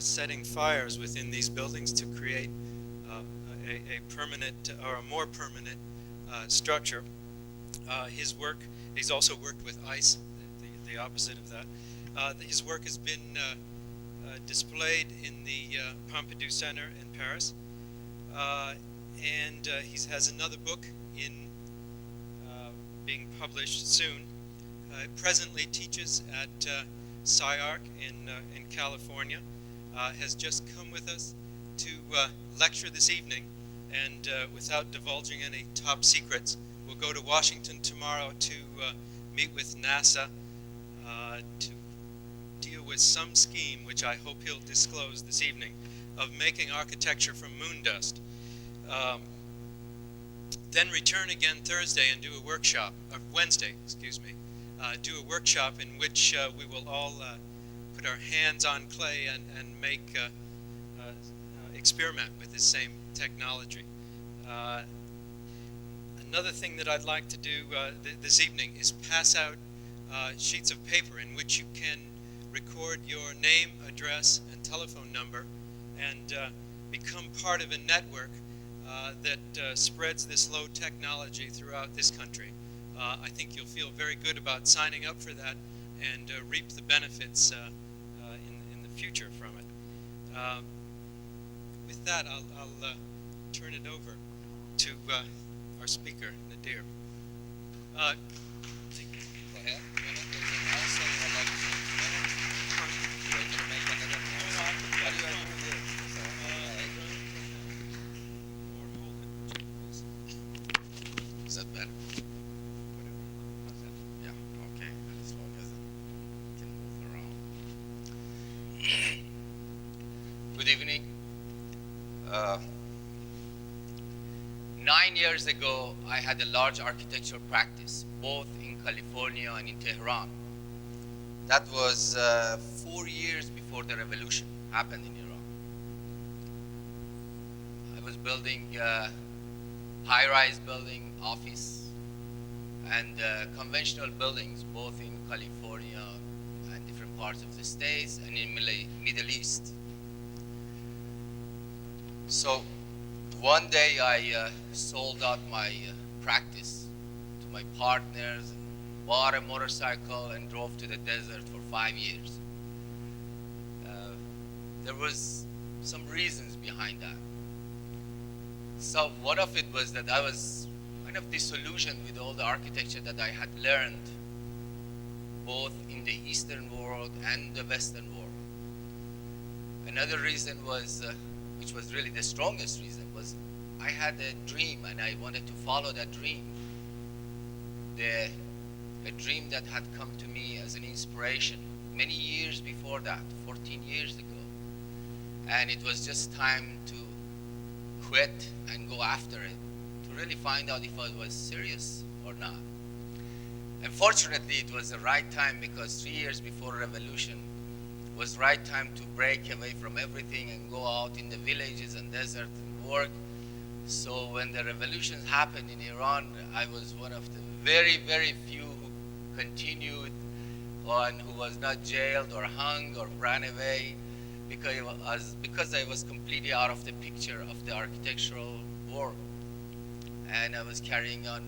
setting fires within these buildings to create a permanent or a more permanent structure. His work, he's also worked with ice, the opposite of that. His work has been displayed in the Pompidou Center in Paris, and he has another book being published soon. Presently teaches at SciArc in California. Has just come with us to lecture this evening, and without divulging any top secrets, we'll go to Washington tomorrow to meet with NASA to deal with some scheme, which I hope he'll disclose this evening, of making architecture from moon dust. Then return again Thursday and do a workshop, or Wednesday, excuse me, do a workshop in which we will all put our hands on clay and make experiment with this same technology. Another thing that I'd like to do this evening is pass out sheets of paper in which you can record your name, address, and telephone number, and become part of a network that spreads this low technology throughout this country. I think you'll feel very good about signing up for that and reap the benefits in the future from it. With that, I'll turn it over to our speaker, Nader. Go ahead. Is that better? Yeah, okay. As long as it can move around. Good evening. 9 years ago, I had a large architectural practice, both in California and in Tehran. That was 4 years before the revolution happened in Iran. I was building high-rise building, office, and conventional buildings, both in California and different parts of the States and in Middle East. So one day I sold out my practice to my partners, and bought a motorcycle and drove to the desert for 5 years. There was some reasons behind that. So one of it was that I was kind of disillusioned with all the architecture that I had learned, both in the Eastern world and the Western world. Another reason was, which was really the strongest reason, was I had a dream and I wanted to follow that dream. A dream that had come to me as an inspiration many years before that, 14 years ago. And it was just time to quit and go after it, to really find out if I was serious or not. Unfortunately, it was the right time, because 3 years before revolution was the right time to break away from everything and go out in the villages and desert and work. So when the revolutions happened in Iran, I was one of the very, very few who continued and who was not jailed or hung or ran away, because I was completely out of the picture of the architectural work. And I was carrying on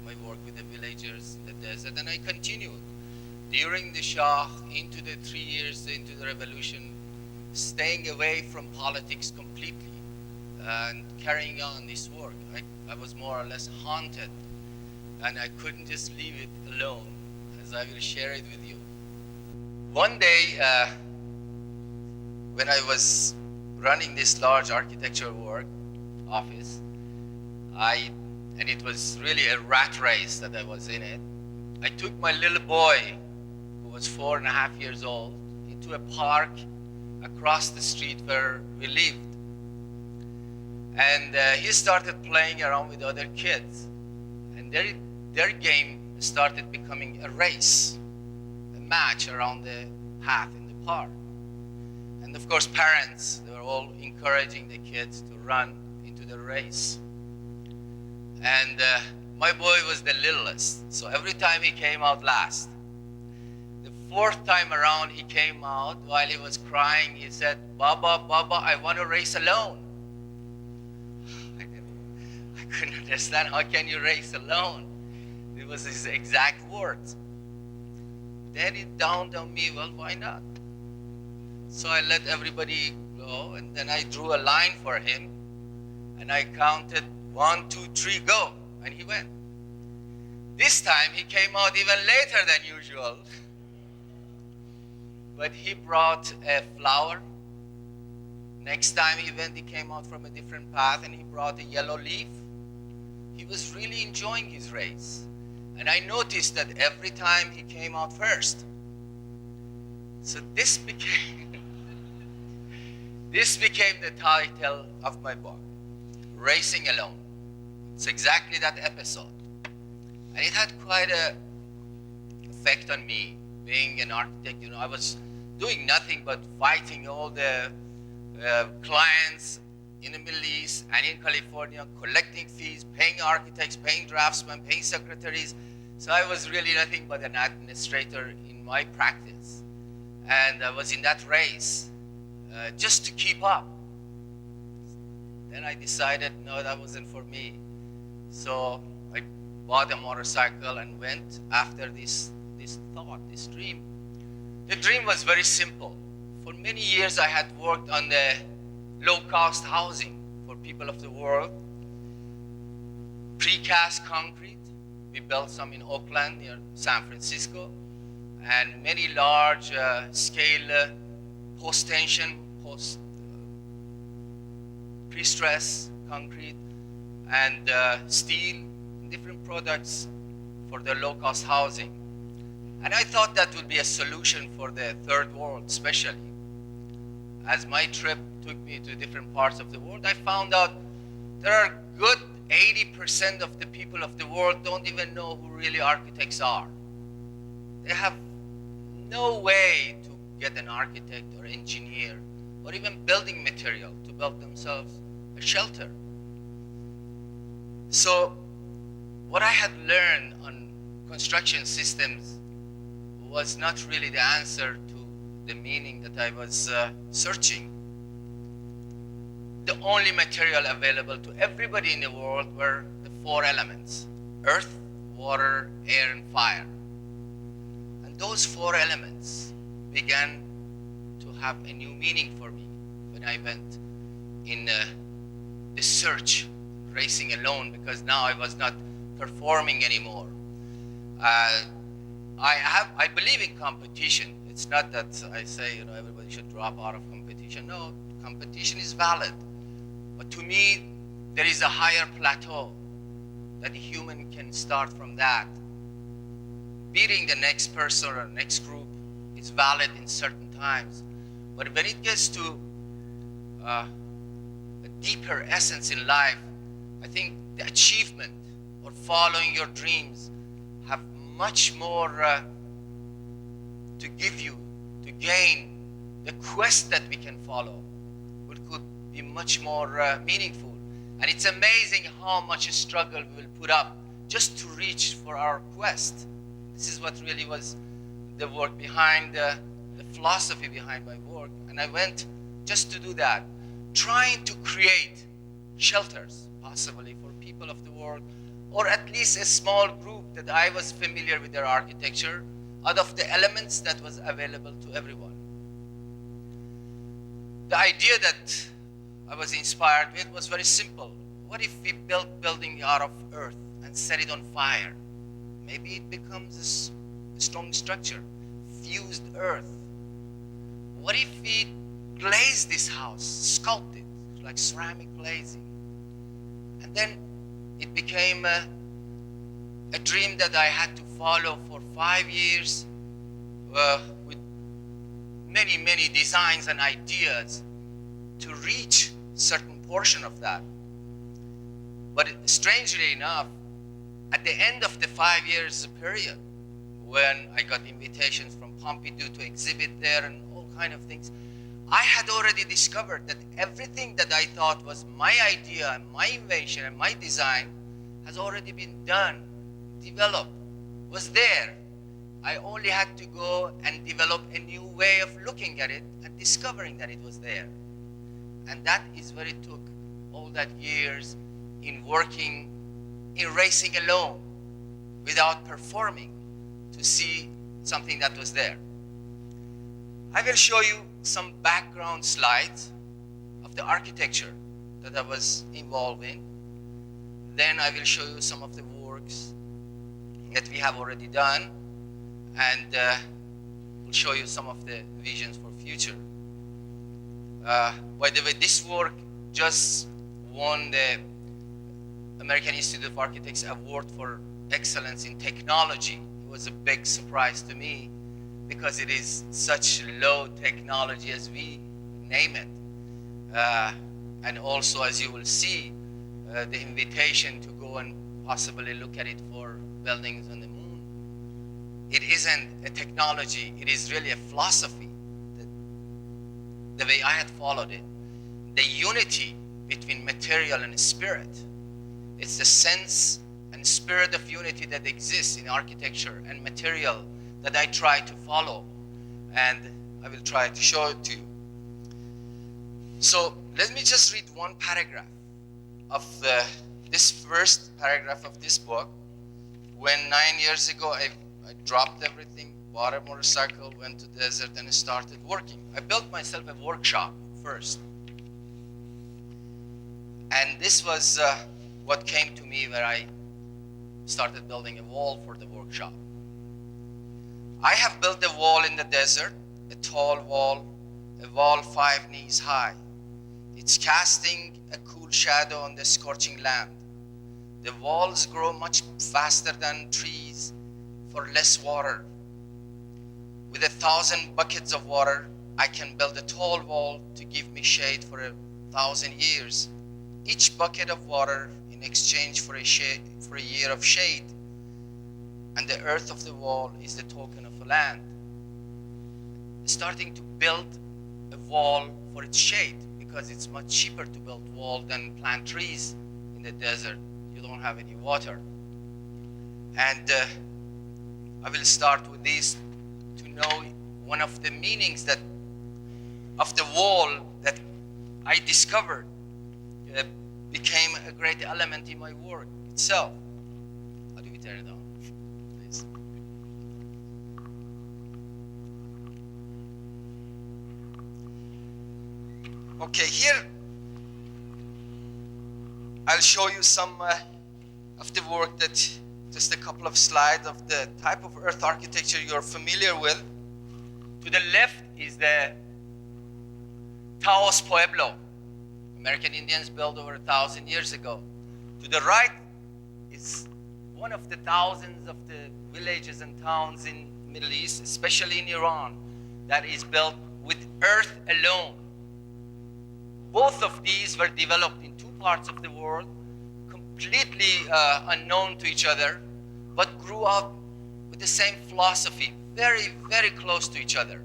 my work with the villagers in the desert, and I continued. During the Shah, into the 3 years into the revolution, staying away from politics completely and carrying on this work. I was more or less haunted, and I couldn't just leave it alone, as I will share it with you. One day, when I was running this large architectural work office, and it was really a rat race that I was in it, I took my little boy, who was 4.5 years old, into a park across the street where we lived. And he started playing around with other kids. And their game started becoming a race, a match around the path in the park. And of course, parents, they were all encouraging the kids to run into the race. And my boy was the littlest, so every time he came out last. The fourth time around, he came out while he was crying. He said, Baba, Baba, I want to race alone. I couldn't understand, how can you race alone? It was his exact words. Then it dawned on me, well, why not? So I let everybody go, and then I drew a line for him, and I counted 1, 2, 3, go, and he went. This time he came out even later than usual. But he brought a flower. Next time he went, he came out from a different path, and he brought a yellow leaf. He was really enjoying his race. And I noticed that every time he came out first. So this became the title of my book, Racing Alone. It's exactly that episode. And it had quite an effect on me, being an architect. I was doing nothing but fighting all the clients in the Middle East and in California, collecting fees, paying architects, paying draftsmen, paying secretaries. So I was really nothing but an administrator in my practice. And I was in that race just to keep up. Then I decided, no, that wasn't for me. So I bought a motorcycle and went after this thought, this dream. The dream was very simple. For many years I had worked on the low-cost housing for people of the world. Precast concrete. We built some in Oakland near San Francisco. And many large scale post-tension, pre-stress concrete and steel, different products for the low-cost housing. And I thought that would be a solution for the third world, especially. As my trip took me to different parts of the world, I found out there are good 80% of the people of the world don't even know who really architects are. They have no way to get an architect or engineer or even building material to build themselves a shelter. So what I had learned on construction systems was not really the answer to the meaning that I was searching. The only material available to everybody in the world were the 4 elements: earth, water, air, and fire. And those 4 elements began to have a new meaning for me when I went in the search, racing alone, because now I was not performing anymore. I believe in competition. It's not that I say, everybody should drop out of competition. No, competition is valid. But to me, there is a higher plateau that a human can start from that. Beating the next person or next group is valid in certain times. But when it gets to a deeper essence in life, I think the achievement or following your dreams have much more to give you, to gain. The quest that we can follow could be much more meaningful. And it's amazing how much struggle we will put up just to reach for our quest. This is what really was the work behind, the philosophy behind my work. And I went just to do that, trying to create shelters, possibly for people of the world, or at least a small group that I was familiar with their architecture, out of the elements that was available to everyone. The idea that I was inspired with was very simple. What if we built building out of earth and set it on fire? Maybe it becomes a strong structure, fused earth. What if we glaze this house, sculpt it, like ceramic glazing? And then it became a dream that I had to follow for 5 years with many, many designs and ideas to reach certain portion of that. But strangely enough, at the end of the 5 years period, when I got invitations from Pompidou to exhibit there and all kind of things, I had already discovered that everything that I thought was my idea and my invention and my design has already been done, developed, was there. I only had to go and develop a new way of looking at it and discovering that it was there. And that is where it took all that years in working, in racing alone, without performing, to see something that was there. I will show you some background slides of the architecture that I was involved in. Then I will show you some of the works that we have already done, and we'll show you some of the visions for future. By the way, this work just won the American Institute of Architects Award for Excellence in Technology. It was a big surprise to me because it is such low technology as we name it. And also, as you will see, the invitation to go and possibly look at it for buildings on the moon. It isn't a technology, it is really a philosophy, the way I had followed it. The unity between material and spirit. It's the sense and spirit of unity that exists in architecture and material that I try to follow, and I will try to show it to you. So let me just read one paragraph of this first paragraph of this book. When 9 years ago I dropped everything, bought a motorcycle, went to the desert, and started working. I built myself a workshop first. And this was what came to me where I started building a wall for the workshop. I have built a wall in the desert, a tall wall, a wall 5 knees high. It's casting a cool shadow on the scorching land. The walls grow much faster than trees for less water. With 1,000 buckets of water, I can build a tall wall to give me shade for 1,000 years. Each bucket of water in exchange for a year of shade. And the earth of the wall is the token of the land. Starting to build a wall for its shade, because it's much cheaper to build wall than plant trees in the desert. You don't have any water. And I will start with this to know one of the meanings that of the wall that I discovered became a great element in my work itself. How do we turn it on, please? Okay, here I'll show you some of the work that, just a couple of slides of the type of earth architecture you're familiar with. To the left is the Taos Pueblo. American Indians built over 1,000 years ago. To the right is one of the thousands of the villages and towns in Middle East, especially in Iran, that is built with earth alone. Both of these were developed in two parts of the world, completely unknown to each other, but grew up with the same philosophy, very, very close to each other,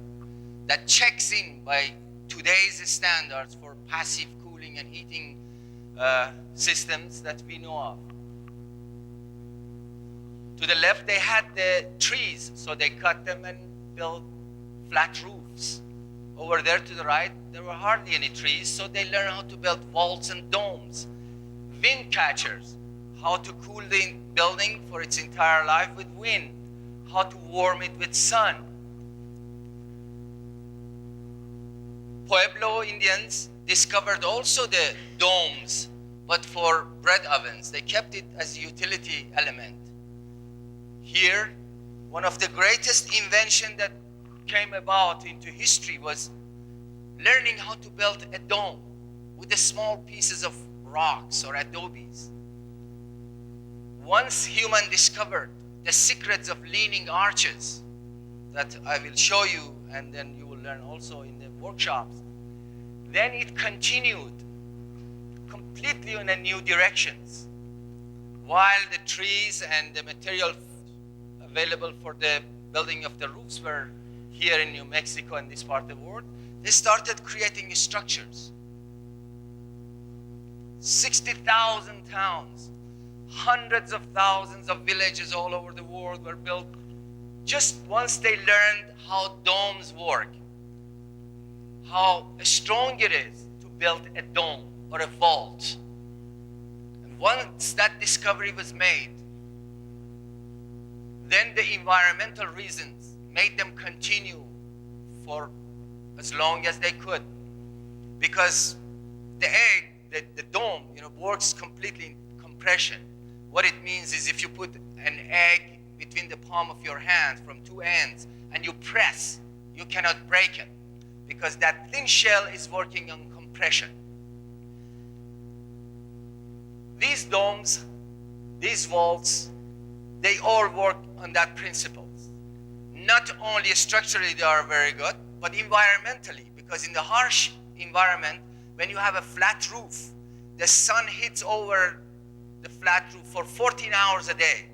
that checks in by today's standards for passive cooling and heating systems that we know of. To the left, they had the trees, so they cut them and built flat roofs. Over there to the right, there were hardly any trees, so they learned how to build vaults and domes. Wind catchers, how to cool the building for its entire life with wind, how to warm it with sun. Pueblo Indians discovered also the domes, but for bread ovens. They kept it as a utility element. Here, one of the greatest inventions that came about into history was learning how to build a dome with the small pieces of rocks or adobes. Once human discovered the secrets of leaning arches that I will show you, and then you will learn also in the workshops, then it continued completely in a new directions. While the trees and the material available for the building of the roofs were here in New Mexico and this part of the world, they started creating structures. 60,000 towns, hundreds of thousands of villages all over the world were built just once they learned how domes work, how strong it is to build a dome or a vault. And once that discovery was made, then the environmental reasons made them continue for as long as they could. Because the egg, the dome, works completely in compression. What it means is if you put an egg between the palm of your hand from two ends and you press, you cannot break it because that thin shell is working on compression. These domes, these vaults, they all work on that principles. Not only structurally they are very good, but environmentally, because in the harsh environment, when you have a flat roof, the sun hits over the flat roof for 14 hours a day.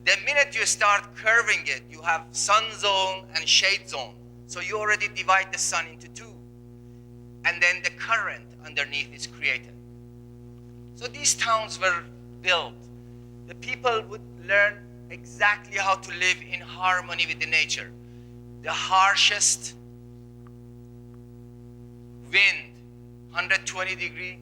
The minute you start curving it, you have sun zone and shade zone. So you already divide the sun into two. And then the current underneath is created. So these towns were built. The people would learn exactly how to live in harmony with the nature. The harshest wind, 120 degree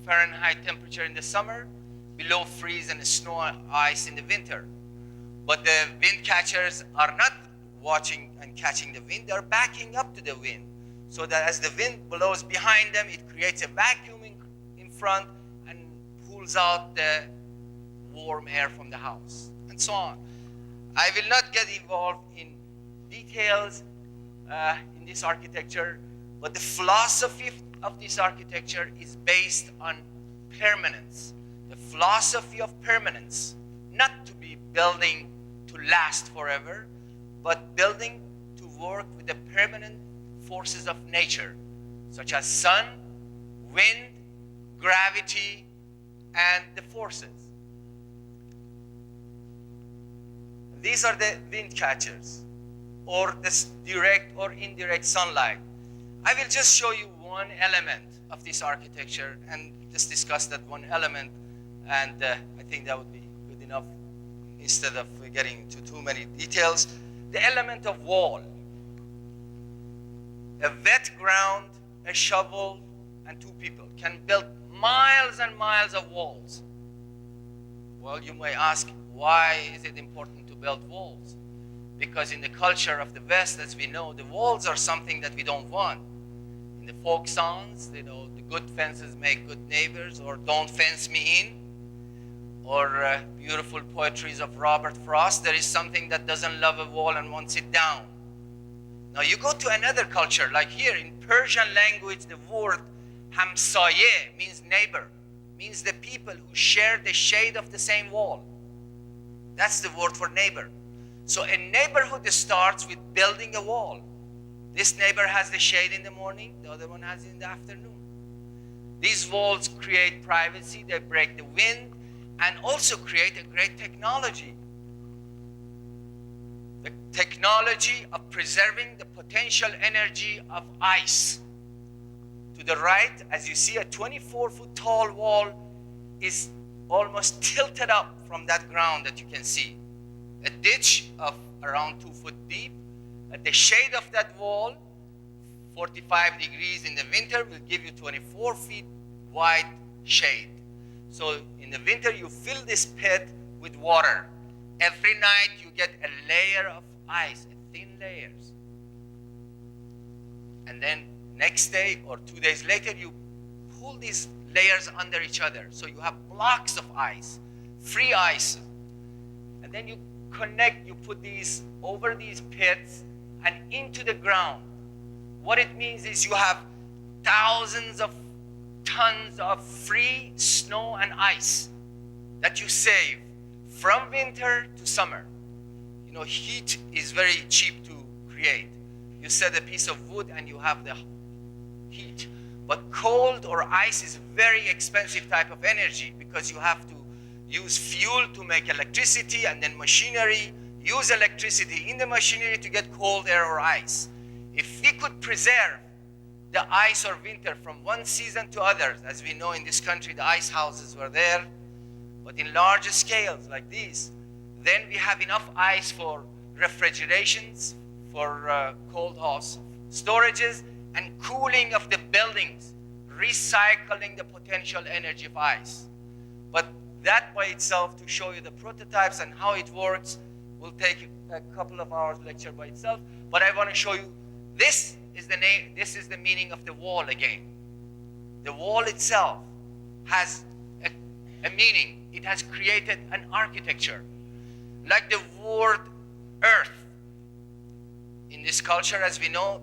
Fahrenheit temperature in the summer, below freeze and snow ice in the winter. But the wind catchers are not watching and catching the wind, they're backing up to the wind. So that as the wind blows behind them, it creates a vacuum in front and pulls out the warm air from the house, and so on. I will not get involved in details in this architecture, but the philosophy of this architecture is based on permanence. The philosophy of permanence, not to be building to last forever, but building to work with the permanent forces of nature, such as sun, wind, gravity, and the forces. These are the wind catchers, or this direct or indirect sunlight. I will just show you one element of this architecture and just discuss that one element, and I think that would be good enough instead of getting into too many details. The element of wall. A wet ground, a shovel, and two people can build miles and miles of walls. Well, you may ask, why is it important to build walls? Because in the culture of the West, as we know, the walls are something that we don't want. In the folk songs, the good fences make good neighbors, or don't fence me in, or beautiful poetries of Robert Frost, there is something that doesn't love a wall and wants it down. Now you go to another culture, like here in Persian language, the word hamsaye means neighbor, means the people who share the shade of the same wall. That's the word for neighbor. So a neighborhood starts with building a wall. This neighbor has the shade in the morning, the other one has it in the afternoon. These walls create privacy, they break the wind, and also create a great technology. The technology of preserving the potential energy of ice. To the right, as you see, a 24-foot tall wall is almost tilted up from that ground that you can see. A ditch of around 2 foot deep. At the shade of that wall, 45 degrees in the winter will give you 24 feet wide shade. So in the winter, you fill this pit with water. Every night, you get a layer of ice, thin layers. And then next day or 2 days later, you pull these layers under each other. So you have blocks of ice, free ice. And then you connect, you put these over these pits and into the ground. What it means is you have thousands of tons of free snow and ice that you save from winter to summer. You know, heat is very cheap to create. You set a piece of wood and you have the heat. But cold or ice is a very expensive type of energy because you have to use fuel to make electricity and then machinery, use electricity in the machinery to get cold air or ice. If we could preserve the ice or winter from one season to others, as we know in this country, the ice houses were there, but in larger scales like these, Then we have enough ice for refrigerations, for cold house storages, and cooling of the buildings, recycling the potential energy of ice. But that by itself, to show you the prototypes and how it works, will take a couple of hours lecture by itself. But I want to show you, this is the name, this is the meaning of the wall again. The wall itself has a meaning. It has created an architecture. Like the word earth. In this culture, as we know,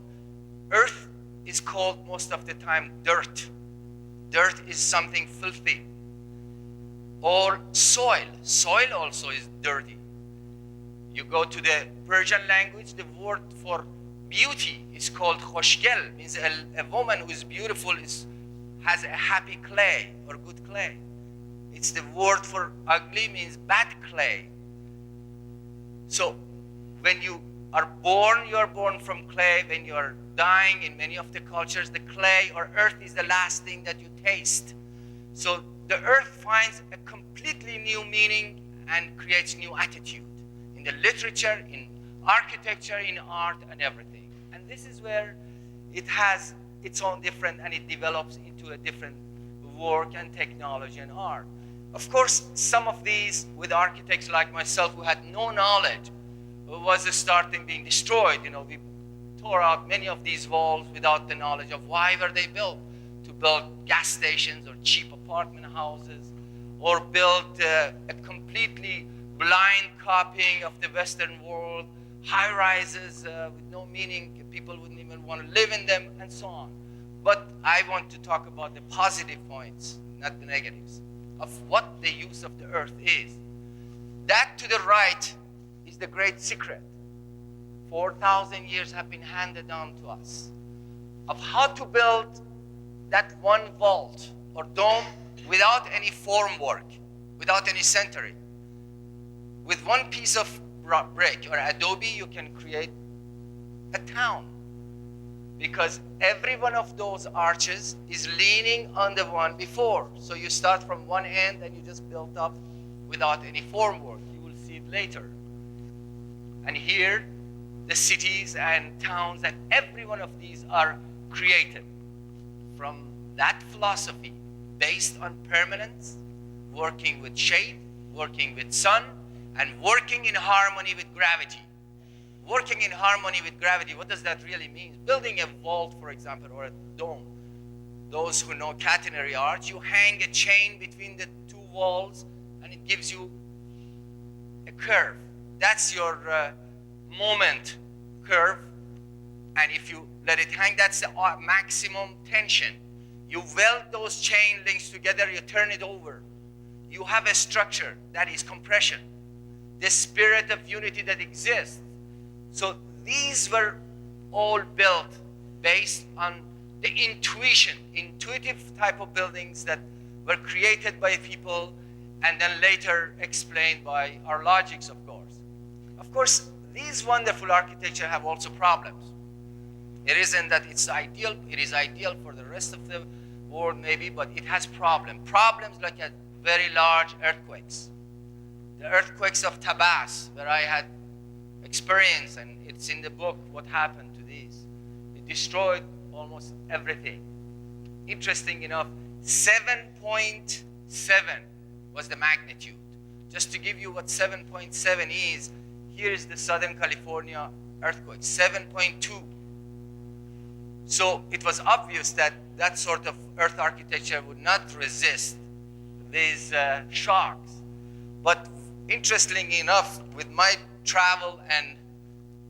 earth is called most of the time dirt. Dirt is something filthy. Or soil. Soil also is dirty. You go to the Persian language, the word for beauty is called khoshgel, means a woman who is beautiful has a happy clay or good clay. It's the word for ugly, means bad clay. So when you are born, you are born from clay. When you are dying, in many of the cultures, the clay or earth is the last thing that you taste. So the earth finds a completely new meaning and creates new attitude in the literature, in architecture, in art, and everything. And this is where it has its own different, and it develops into a different work and technology and art. Of course, some of these, with architects like myself who had no knowledge, was starting being destroyed. You know, we tore out many of these walls without the knowledge of why were they built. To build gas stations or cheap apartment houses, or build a completely blind copying of the Western world, high-rises with no meaning, people wouldn't even want to live in them, and so on. But I want to talk about the positive points, not the negatives, of what the use of the earth is. That to the right is the great secret. 4,000 years have been handed down to us of how to build that one vault or dome without any formwork, without any centering. With one piece of brick or adobe, you can create a town, because every one of those arches is leaning on the one before. So you start from one end and you just build up without any formwork. You will see it later. And here, the cities and towns, and every one of these are created from that philosophy based on permanence, working with shade, working with sun, and working in harmony with gravity. Working in harmony with gravity, what does that really mean? Building a vault, for example, or a dome. Those who know catenary arch, you hang a chain between the two walls and it gives you a curve. That's your moment curve. And if you let it hang, that's the maximum tension. You weld those chain links together, you turn it over. You have a structure that is compression. The spirit of unity that exists. So these were all built based on the intuitive type of buildings that were created by people and then later explained by our logics, of course. Of course, these wonderful architecture have also problems. It isn't that it's ideal. It is ideal for the rest of the world maybe, but it has problems. Problems like a very large earthquakes. The earthquakes of Tabas, where I had experience, and it's in the book what happened to these. It destroyed almost everything. Interesting enough, 7.7 was the magnitude. Just to give you what 7.7 is, here is the Southern California earthquake, 7.2. So it was obvious that that sort of earth architecture would not resist these shocks. But interestingly enough, with my travel and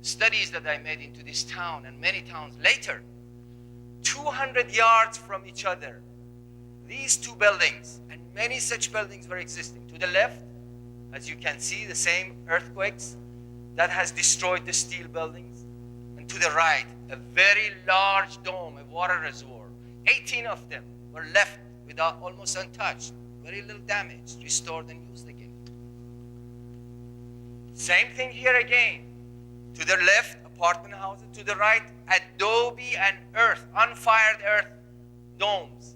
studies that I made into this town and many towns later, 200 yards from each other, these two buildings, and many such buildings were existing. To the left, as you can see, the same earthquakes that has destroyed the steel buildings. And to the right, a very large dome, a water reservoir. 18 of them were left without, almost untouched, very little damage, restored and used again. Same thing here again. To the left, apartment houses. To the right, adobe and earth, unfired earth domes.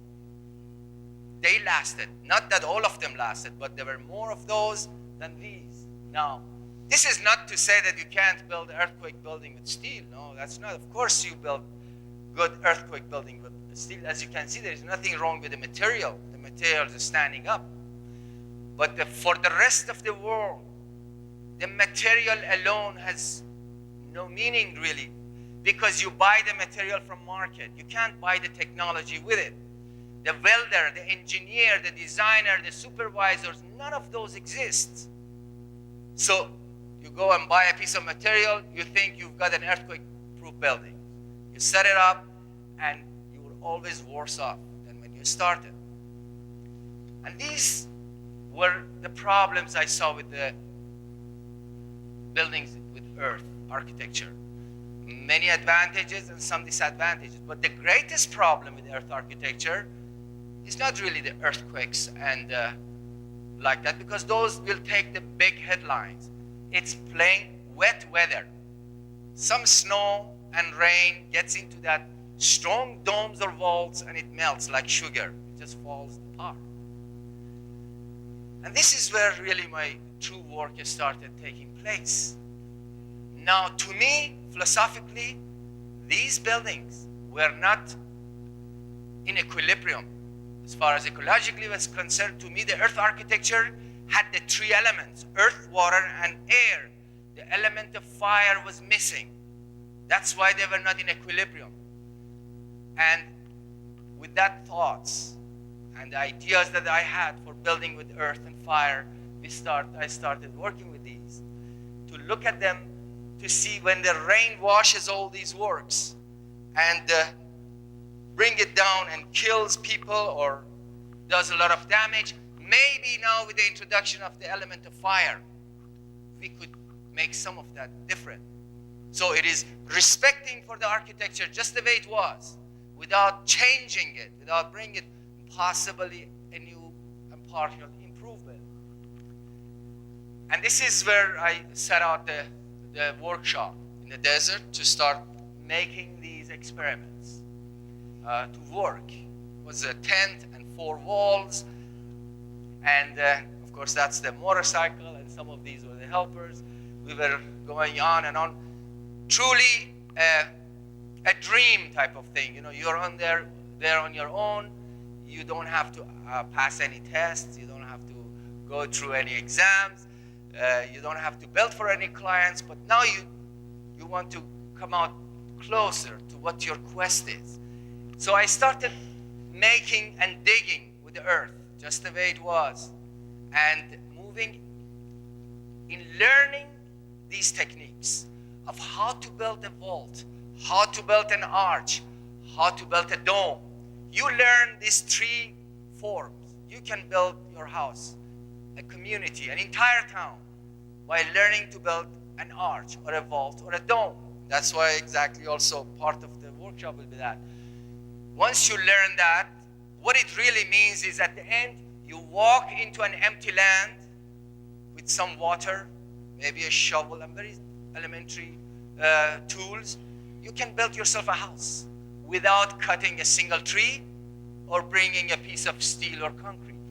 They lasted. Not that all of them lasted, but there were more of those than these. Now, this is not to say that you can't build earthquake building with steel. No, that's not. Of course you build good earthquake building with steel. As you can see, there's nothing wrong with the material. The material is standing up. But for the rest of the world, the material alone has no meaning really, because you buy the material from market. You can't buy the technology with it. The welder, the engineer, the designer, the supervisors, none of those exist. So you go and buy a piece of material, you think you've got an earthquake-proof building. You set it up, and you were always worse off than when you started. And these were the problems I saw with the buildings with earth architecture. Many advantages and some disadvantages. But the greatest problem with earth architecture is not really the earthquakes and like that, because those will take the big headlines. It's plain wet weather. Some snow and rain gets into that strong domes or vaults, and it melts like sugar. It just falls apart. And this is where really my true work started taking place. Now, to me, philosophically, these buildings were not in equilibrium. As far as ecologically was concerned, to me, the earth architecture had the three elements: earth, water, and air. The element of fire was missing. That's why they were not in equilibrium. And with that thoughts and the ideas that I had for building with earth and fire, I started working with these to look at them, to see when the rain washes all these works and bring it down and kills people or does a lot of damage. Maybe now with the introduction of the element of fire, we could make some of that different. So it is respecting for the architecture just the way it was, without changing it, without bringing it possibly a new and partial improvement. And this is where I set out the workshop in the desert to start making these experiments to work. It was a tent and 4 walls, and of course that's the motorcycle, and some of these were the helpers. We were going on and on. Truly a dream type of thing. You know, you're on there on your own. You don't have to pass any tests. You don't have to go through any exams. You don't have to build for any clients. But now you want to come out closer to what your quest is. So I started making and digging with the earth, just the way it was, and moving in learning these techniques of how to build a vault, how to build an arch, how to build a dome. You learn these 3 forms. You can build your house, a community, an entire town, by learning to build an arch or a vault or a dome. That's why exactly also part of the workshop will be that. Once you learn that, what it really means is at the end, you walk into an empty land with some water, maybe a shovel and very elementary tools. You can build yourself a house without cutting a single tree or bringing a piece of steel or concrete.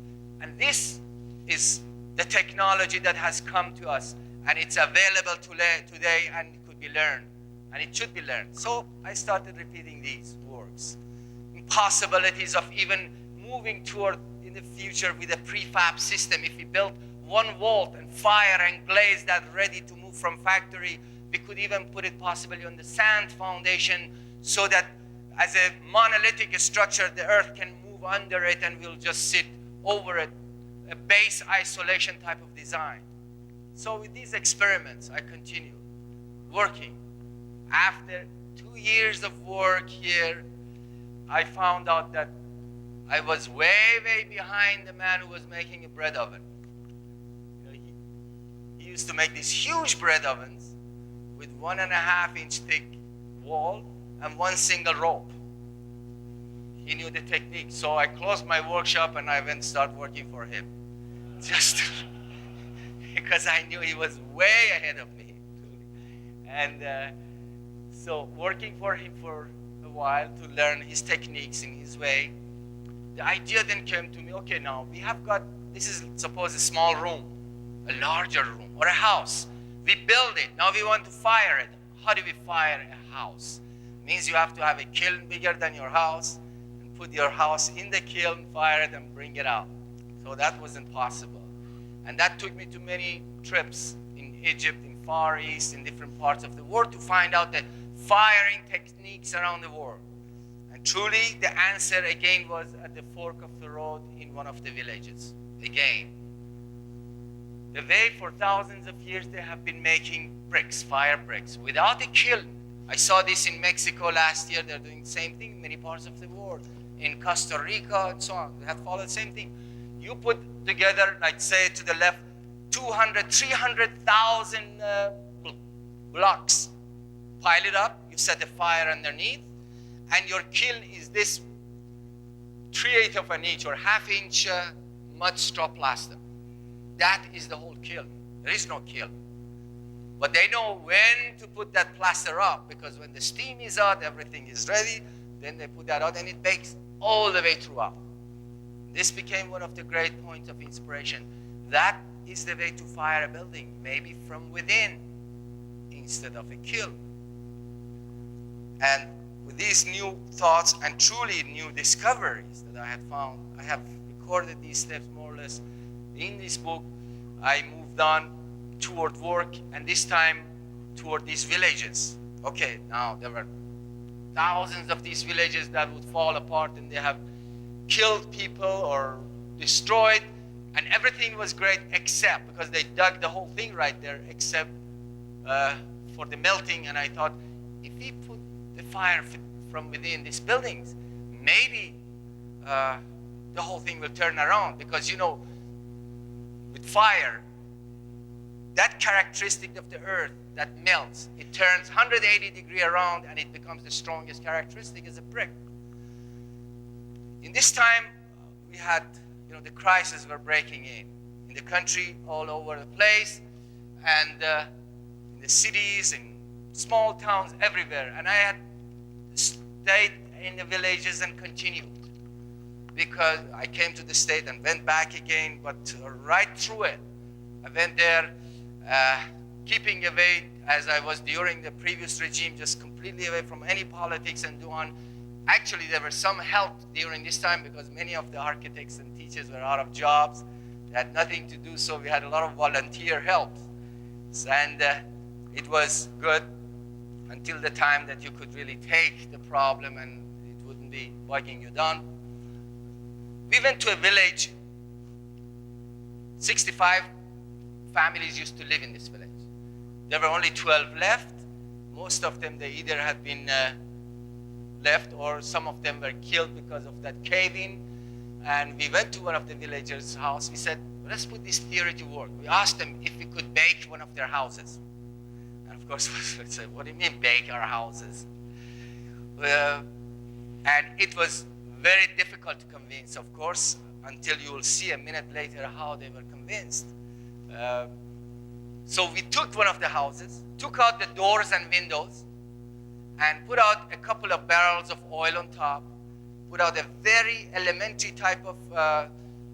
And this is the technology that has come to us, and it's available today, and it could be learned, and it should be learned. So I started repeating these works. Possibilities of even moving toward in the future with a prefab system. If we built 1 vault and fire and glaze that ready to move from factory, we could even put it possibly on the sand foundation, so that as a monolithic structure, the earth can move under it and we'll just sit over it, a base isolation type of design. So with these experiments, I continued working. After 2 years of work here, I found out that I was way, way behind the man who was making a bread oven. You know, he used to make these huge bread ovens with 1.5-inch thick wall and 1 single rope. He knew the technique. So I closed my workshop and I went and started working for him. Just because I knew he was way ahead of me. And so working for him for a while to learn his techniques in his way, the idea then came to me, okay, now we have got, this is suppose a small room, a larger room, or a house. We build it. Now we want to fire it. How do we fire a house? It means you have to have a kiln bigger than your house and put your house in the kiln, fire it, and bring it out. So that wasn't possible. And that took me to many trips in Egypt, in Far East, in different parts of the world to find out the firing techniques around the world. And truly, the answer again was at the fork of the road in one of the villages. Again, the way for thousands of years they have been making bricks, fire bricks, without a kiln. I saw this in Mexico last year. They're doing the same thing in many parts of the world. In Costa Rica and so on. They have followed the same thing. You put together, like say to the left, 200, 300,000 blocks. Pile it up, you set a fire underneath, and your kiln is this 3/8 of an inch or half-inch mud straw plaster. That is the whole kiln. There is no kiln. But they know when to put that plaster up, because when the steam is out, everything is ready, then they put that out and it bakes all the way throughout. This became one of the great points of inspiration. That is the way to fire a building, maybe from within instead of a kiln. And with these new thoughts and truly new discoveries that I had found, I have recorded these steps more or less in this book. I moved on toward work, and this time toward these villages. Okay, now there were thousands of these villages that would fall apart, and they have killed people or destroyed, and everything was great except, because they dug the whole thing right there, except for the melting. And I thought, if we put the fire from within these buildings, maybe the whole thing will turn around. Because, you know, with fire, that characteristic of the earth that melts, it turns 180 degrees around and it becomes the strongest characteristic as a brick. In this time, we had, you know, the crises were breaking in the country, all over the place, and in the cities, in small towns, everywhere. And I had stayed in the villages and continued, because I came to the state and went back again, but right through it, I went there, keeping away, as I was during the previous regime, just completely away from any politics and do on. Actually, there was some help during this time, because many of the architects and teachers were out of jobs. They had nothing to do, so we had a lot of volunteer help. And it was good until the time that you could really take the problem and it wouldn't be bogging you down. We went to a village. 65 families used to live in this village. There were only 12 left. Most of them, they either had been left, or some of them were killed because of that cave-in. And we went to one of the villagers' house. We said, let's put this theory to work. We asked them if we could bake one of their houses. And of course, we said, what do you mean bake our houses? And it was very difficult to convince, of course, until you will see a minute later how they were convinced. So we took one of the houses, took out the doors and windows, and put out a couple of barrels of oil on top, put out a very elementary type of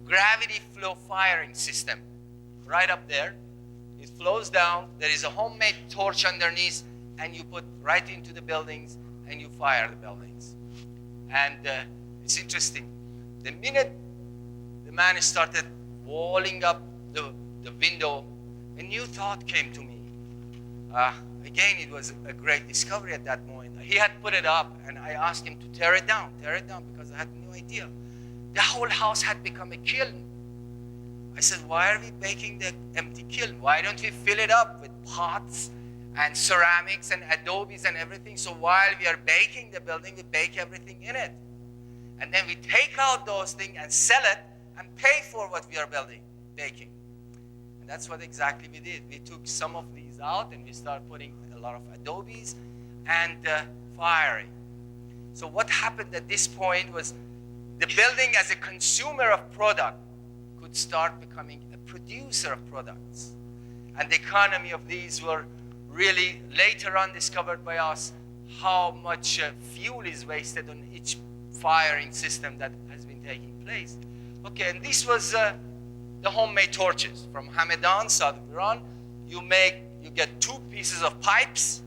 gravity flow firing system right up there. It flows down. There is a homemade torch underneath, and you put right into the buildings, and you fire the buildings. And it's interesting. The minute the man started walling up the window, a new thought came to me. Again, it was a great discovery at that moment. He had put it up, and I asked him to tear it down, because I had no idea. The whole house had become a kiln. I said, why are we baking the empty kiln? Why don't we fill it up with pots and ceramics and adobes and everything? So while we are baking the building, we bake everything in it. And then we take out those things and sell it and pay for what we are baking. And that's what exactly we did. We took some of these out and we started putting a lot of adobes and firing. So what happened at this point was the building, as a consumer of product, could start becoming a producer of products. And the economy of these were really later on discovered by us, how much fuel is wasted on each firing system that has been taking place. Okay, and this was the homemade torches from Hamadan, South of Iran. you get two pieces of pipes,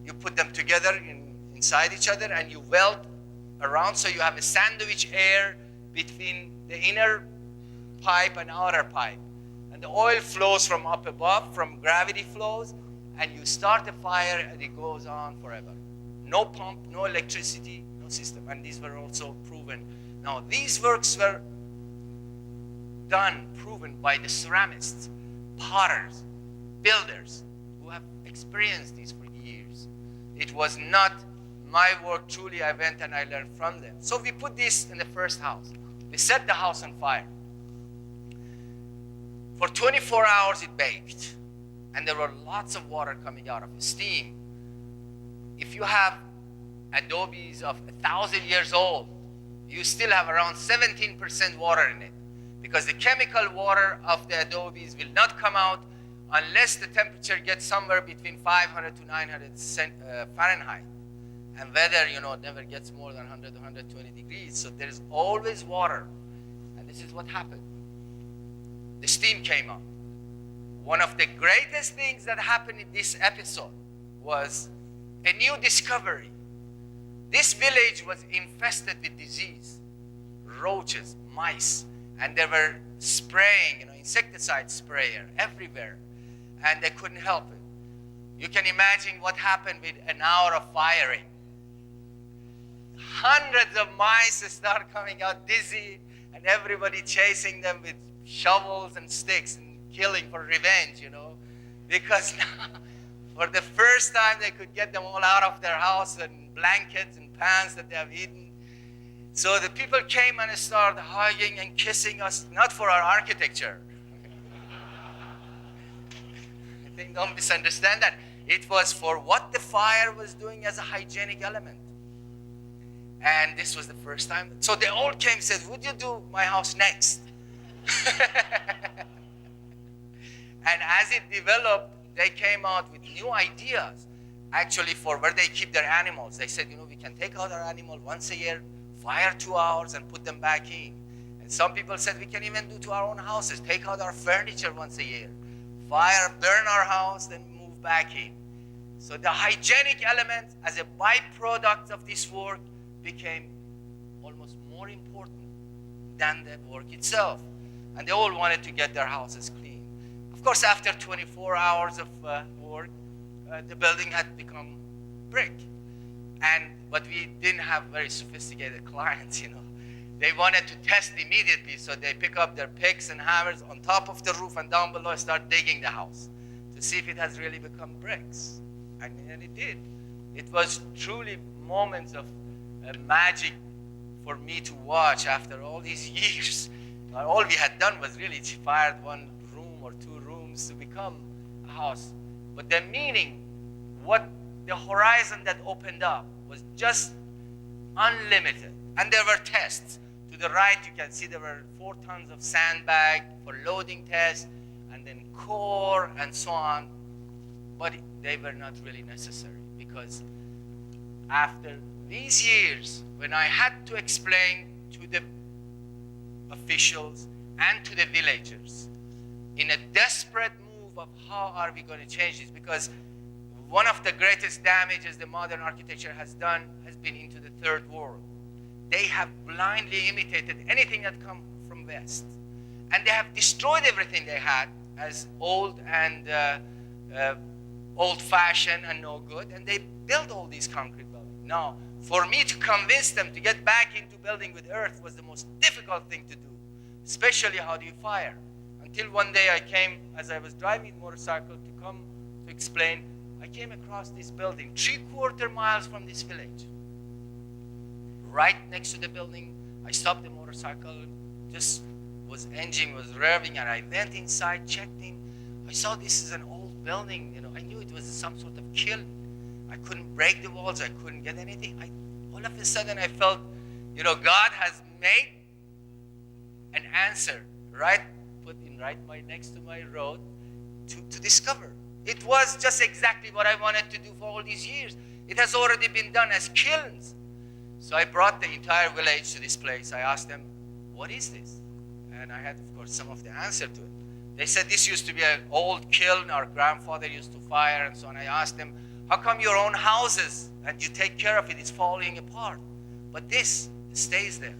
you put them together inside each other, and you weld around, so you have a sandwich air between the inner pipe and outer pipe. And the oil flows from up above, from gravity flows, and you start a fire and it goes on forever. No pump, no electricity, no system. And these were also proven. Now, these works were proven by the ceramists, potters, builders, who have experienced this for years. It was not my work. Truly, I went and I learned from them. So we put this in the first house. We set the house on fire. For 24 hours it baked, and there were lots of water coming out of it, steam. If you have adobes of 1,000 years old, you still have around 17% water in it, because the chemical water of the adobes will not come out unless the temperature gets somewhere between 500 to 900 Fahrenheit. And weather, never gets more than 100 to 120 degrees, so there's always water. And this is what happened. The steam came out. One of the greatest things that happened in this episode was a new discovery. This village was infested with disease, roaches, mice, and they were spraying, insecticide sprayer everywhere, and they couldn't help it. You can imagine what happened with an hour of firing. Hundreds of mice start coming out dizzy, and everybody chasing them with shovels and sticks and killing for revenge, because now, for the first time, they could get them all out of their house and blankets and pants that they have eaten. So the people came and started hugging and kissing us, not for our architecture. I think don't misunderstand that. It was for what the fire was doing as a hygienic element. And this was the first time. So they all came and said, would you do my house next? And as it developed, they came out with new ideas, actually, for where they keep their animals. They said, we can take out our animal once a year, fire 2 hours, and put them back in. And some people said, we can even do to our own houses, take out our furniture once a year, fire, burn our house, then move back in. So the hygienic element, as a byproduct of this work, became almost more important than the work itself. And they all wanted to get their houses clean. Of course, after 24 hours of work, the building had become brick. But we didn't have very sophisticated clients, They wanted to test immediately, so they pick up their picks and hammers on top of the roof and down below, start digging the house to see if it has really become bricks. And it did. It was truly moments of magic for me to watch after all these years. All we had done was really fired one room or two rooms to become a house. But the meaning, what the horizon that opened up was just unlimited. And there were tests. To the right, you can see there were 4 tons of sandbag for loading tests, and then core and so on. But they were not really necessary, because after these years, when I had to explain to the officials and to the villagers in a desperate move of how are we going to change this, because one of the greatest damages the modern architecture has done has been into the third world. They have blindly imitated anything that comes from West, and they have destroyed everything they had as old and old-fashioned and no good, and they built all these concrete buildings. Now, for me to convince them to get back into building with earth was the most difficult thing to do, especially how do you fire. Until one day I came, as I was driving the motorcycle to come to explain, I came across this building 3/4 miles from this village. Right next to the building, I stopped the motorcycle, engine was revving, and I went inside, checked in. I saw this is an old building, I knew it was some sort of kiln. I couldn't break the walls, I couldn't get anything. All of a sudden I felt, God has made an answer, put in right next to my road to discover. It was just exactly what I wanted to do for all these years. It has already been done as kilns. So I brought the entire village to this place. I asked them, what is this? And I had, of course, some of the answer to it. They said this used to be an old kiln our grandfather used to fire and so on. I asked them, how come your own houses and you take care of it, it's falling apart? But this stays there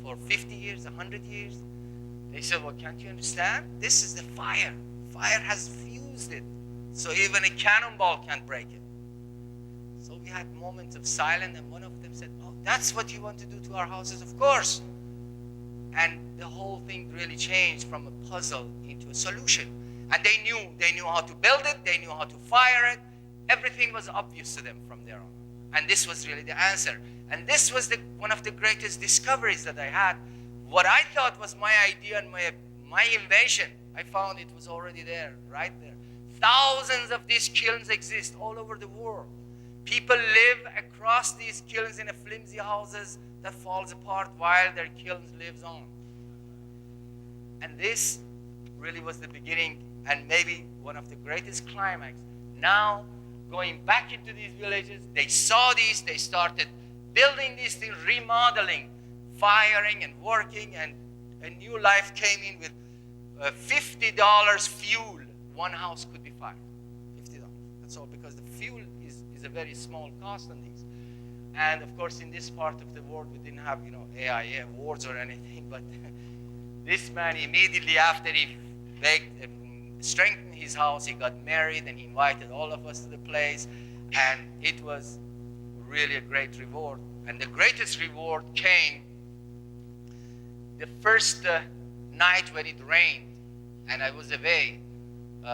for 50 years, 100 years. They said, well, can't you understand? This is the fire. Fire has fused it. So even a cannonball can't break it. So we had moments of silence, and one of them said, oh, that's what you want to do to our houses? Of course. And the whole thing really changed from a puzzle into a solution. And they knew how to build it, they knew how to fire it. Everything was obvious to them from there on. And this was really the answer. And this was one of the greatest discoveries that I had. What I thought was my idea and my invention, I found it was already there, right there. Thousands of these kilns exist all over the world. People live across these kilns in flimsy houses that falls apart while their kilns lives on. And this really was the beginning and maybe one of the greatest climax. Now, going back into these villages, they saw these, they started building these things, remodeling, firing and working, and a new life came in with $50 fuel. One house could be fired, $50. That's all, because the fuel is a very small cost on these. And of course, in this part of the world, we didn't have, AIA awards or anything, but this man, immediately after he strengthened his house, he got married, and he invited all of us to the place, and it was really a great reward. And the greatest reward came the first night when it rained, and I was away.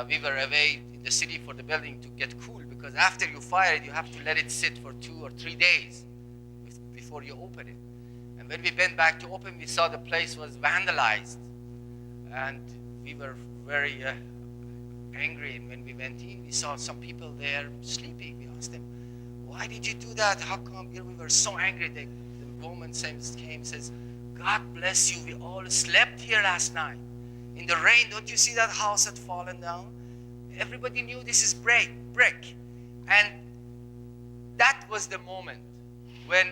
We were away in the city for the building to get cool, because after you fire it, you have to let it sit for 2 or 3 days before you open it. And when we went back to open, we saw the place was vandalized, and we were very angry. And when we went in, we saw some people there sleeping. We asked them, why did you do that? How come? We were so angry. The woman came and says, God bless you, we all slept here last night in the rain. Don't you see that house had fallen down? Everybody knew this is brick. And that was the moment when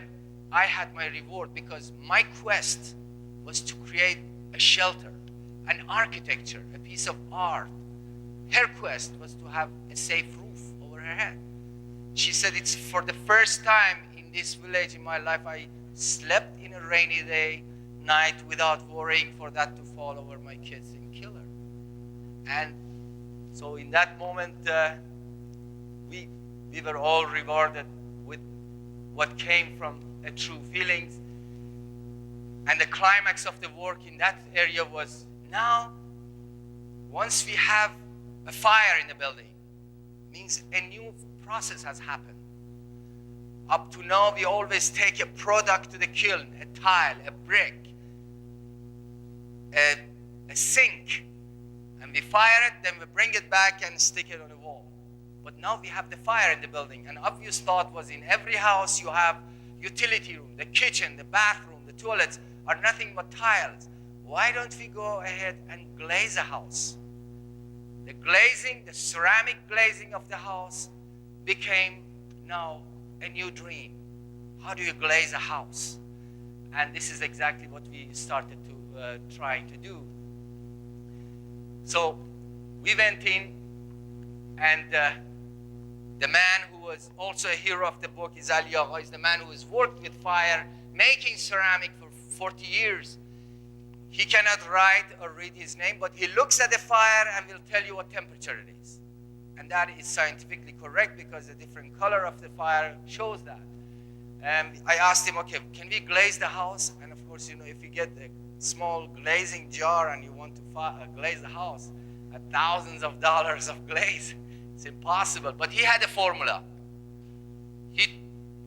I had my reward, because my quest was to create a shelter, an architecture, a piece of art. Her quest was to have a safe roof over her head. She said, it's for the first time in this village in my life, I slept in a rainy night without worrying for that to fall over my kids and kill her. And so in that moment, we were all rewarded with what came from a true feelings. And the climax of the work in that area was, now, once we have a fire in the building, means a new process has happened. Up to now, we always take a product to the kiln, a tile, a brick, a sink, and we fire it, then we bring it back and stick it on the wall. But now we have the fire in the building. An obvious thought was, in every house you have utility room, the kitchen, the bathroom, the toilets are nothing but tiles. Why don't we go ahead and glaze a house? The glazing, the ceramic glazing of the house became now a new dream. How do you glaze a house? And this is exactly what we started to trying to do. So we went in, and the man who was also a hero of the book is Ali Agha, is the man who has worked with fire, making ceramic for 40 years. He cannot write or read his name, but he looks at the fire and will tell you what temperature it is. And that is scientifically correct, because the different color of the fire shows that. And I asked him, okay, can we glaze the house? And of course, if you get a small glazing jar and you want to glaze the house at thousands of dollars of glaze, it's impossible. But he had a formula. He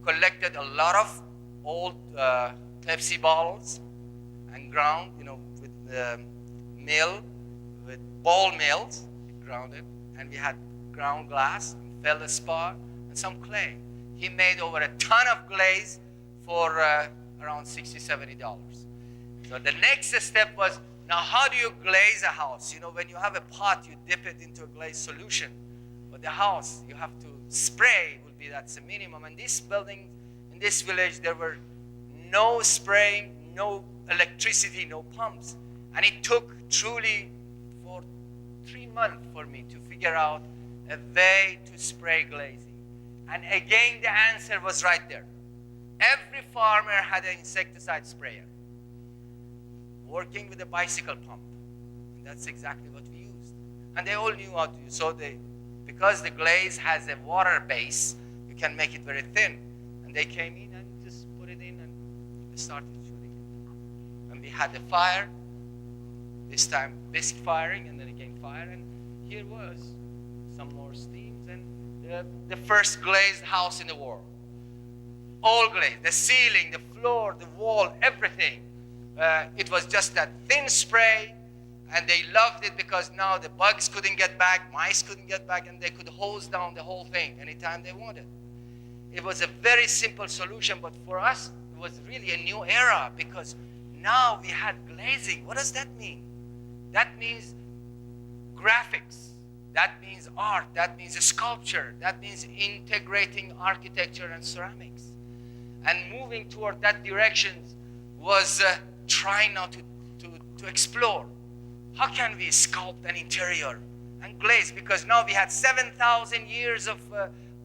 collected a lot of old Pepsi bottles and ground, with with ball mills, ground it, and we had ground glass, feldspar, and some clay. He made over a ton of glaze for around $60, $70. So the next step was, now how do you glaze a house? When you have a pot, you dip it into a glaze solution. But the house, you have to spray, that's the minimum. And this building, in this village, there were no spraying, no electricity, no pumps. And it took truly for 3 months for me to figure out a way to spray glazing. And again, the answer was right there. Every farmer had an insecticide sprayer working with a bicycle pump. And that's exactly what we used. And they all knew how to use. So because the glaze has a water base, you can make it very thin. And they came in and just put it in and they started shooting it. And we had the fire, this time bisque firing, and then again fire. And here was some more steams and the first glazed house in the world. All glazed, the ceiling, the floor, the wall, everything. It was just that thin spray, and they loved it because now the bugs couldn't get back, mice couldn't get back, and they could hose down the whole thing anytime they wanted. It was a very simple solution, but for us, it was really a new era because now we had glazing. What does that mean? That means graphics. That means art. That means sculpture. That means integrating architecture and ceramics. And moving toward that direction was trying now to explore. How can we sculpt an interior and glaze? Because now we had 7,000 years of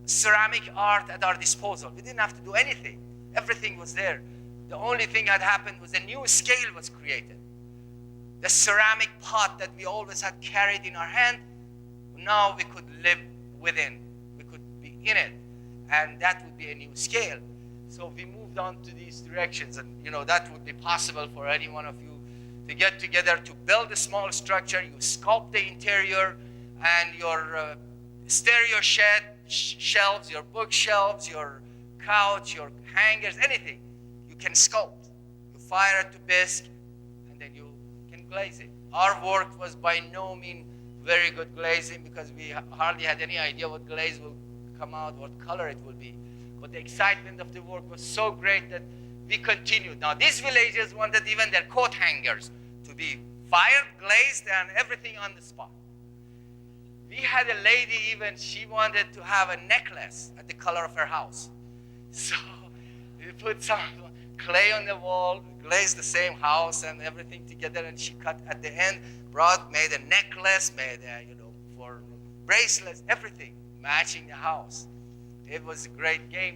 ceramic art at our disposal. We didn't have to do anything. Everything was there. The only thing that happened was a new scale was created. The ceramic pot that we always had carried in our hand, now we could live within. We could be in it. And that would be a new scale. So we moved on to these directions. And that would be possible for any one of you to get together to build a small structure. You sculpt the interior and your stereo shelves, your bookshelves, your couch, your hangers, anything. You can sculpt. You fire it to bisque and then you can glaze it. Our work was by no means very good glazing because we hardly had any idea what glaze will come out, what color it will be. But the excitement of the work was so great that we continued. Now, these villagers wanted even their coat hangers to be fired, glazed, and everything on the spot. We had a lady even, she wanted to have a necklace at the color of her house. So we put some clay on the wall, glazed the same house and everything together, and she cut at the end, made a necklace, made for bracelets, everything matching the house. It was a great game.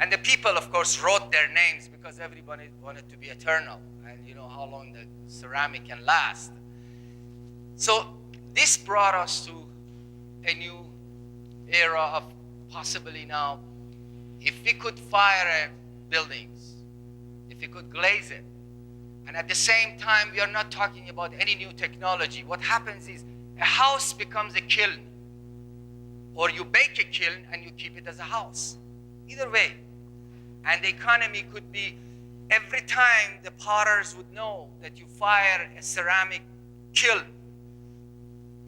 And the people, of course, wrote their names because everybody wanted to be eternal. And how long the ceramic can last. So this brought us to a new era of possibly now, if we could fire buildings, if we could glaze it, and at the same time, we are not talking about any new technology. What happens is a house becomes a kiln. Or you bake a kiln and you keep it as a house. Either way. And the economy could be, every time the potters would know that you fire a ceramic kiln,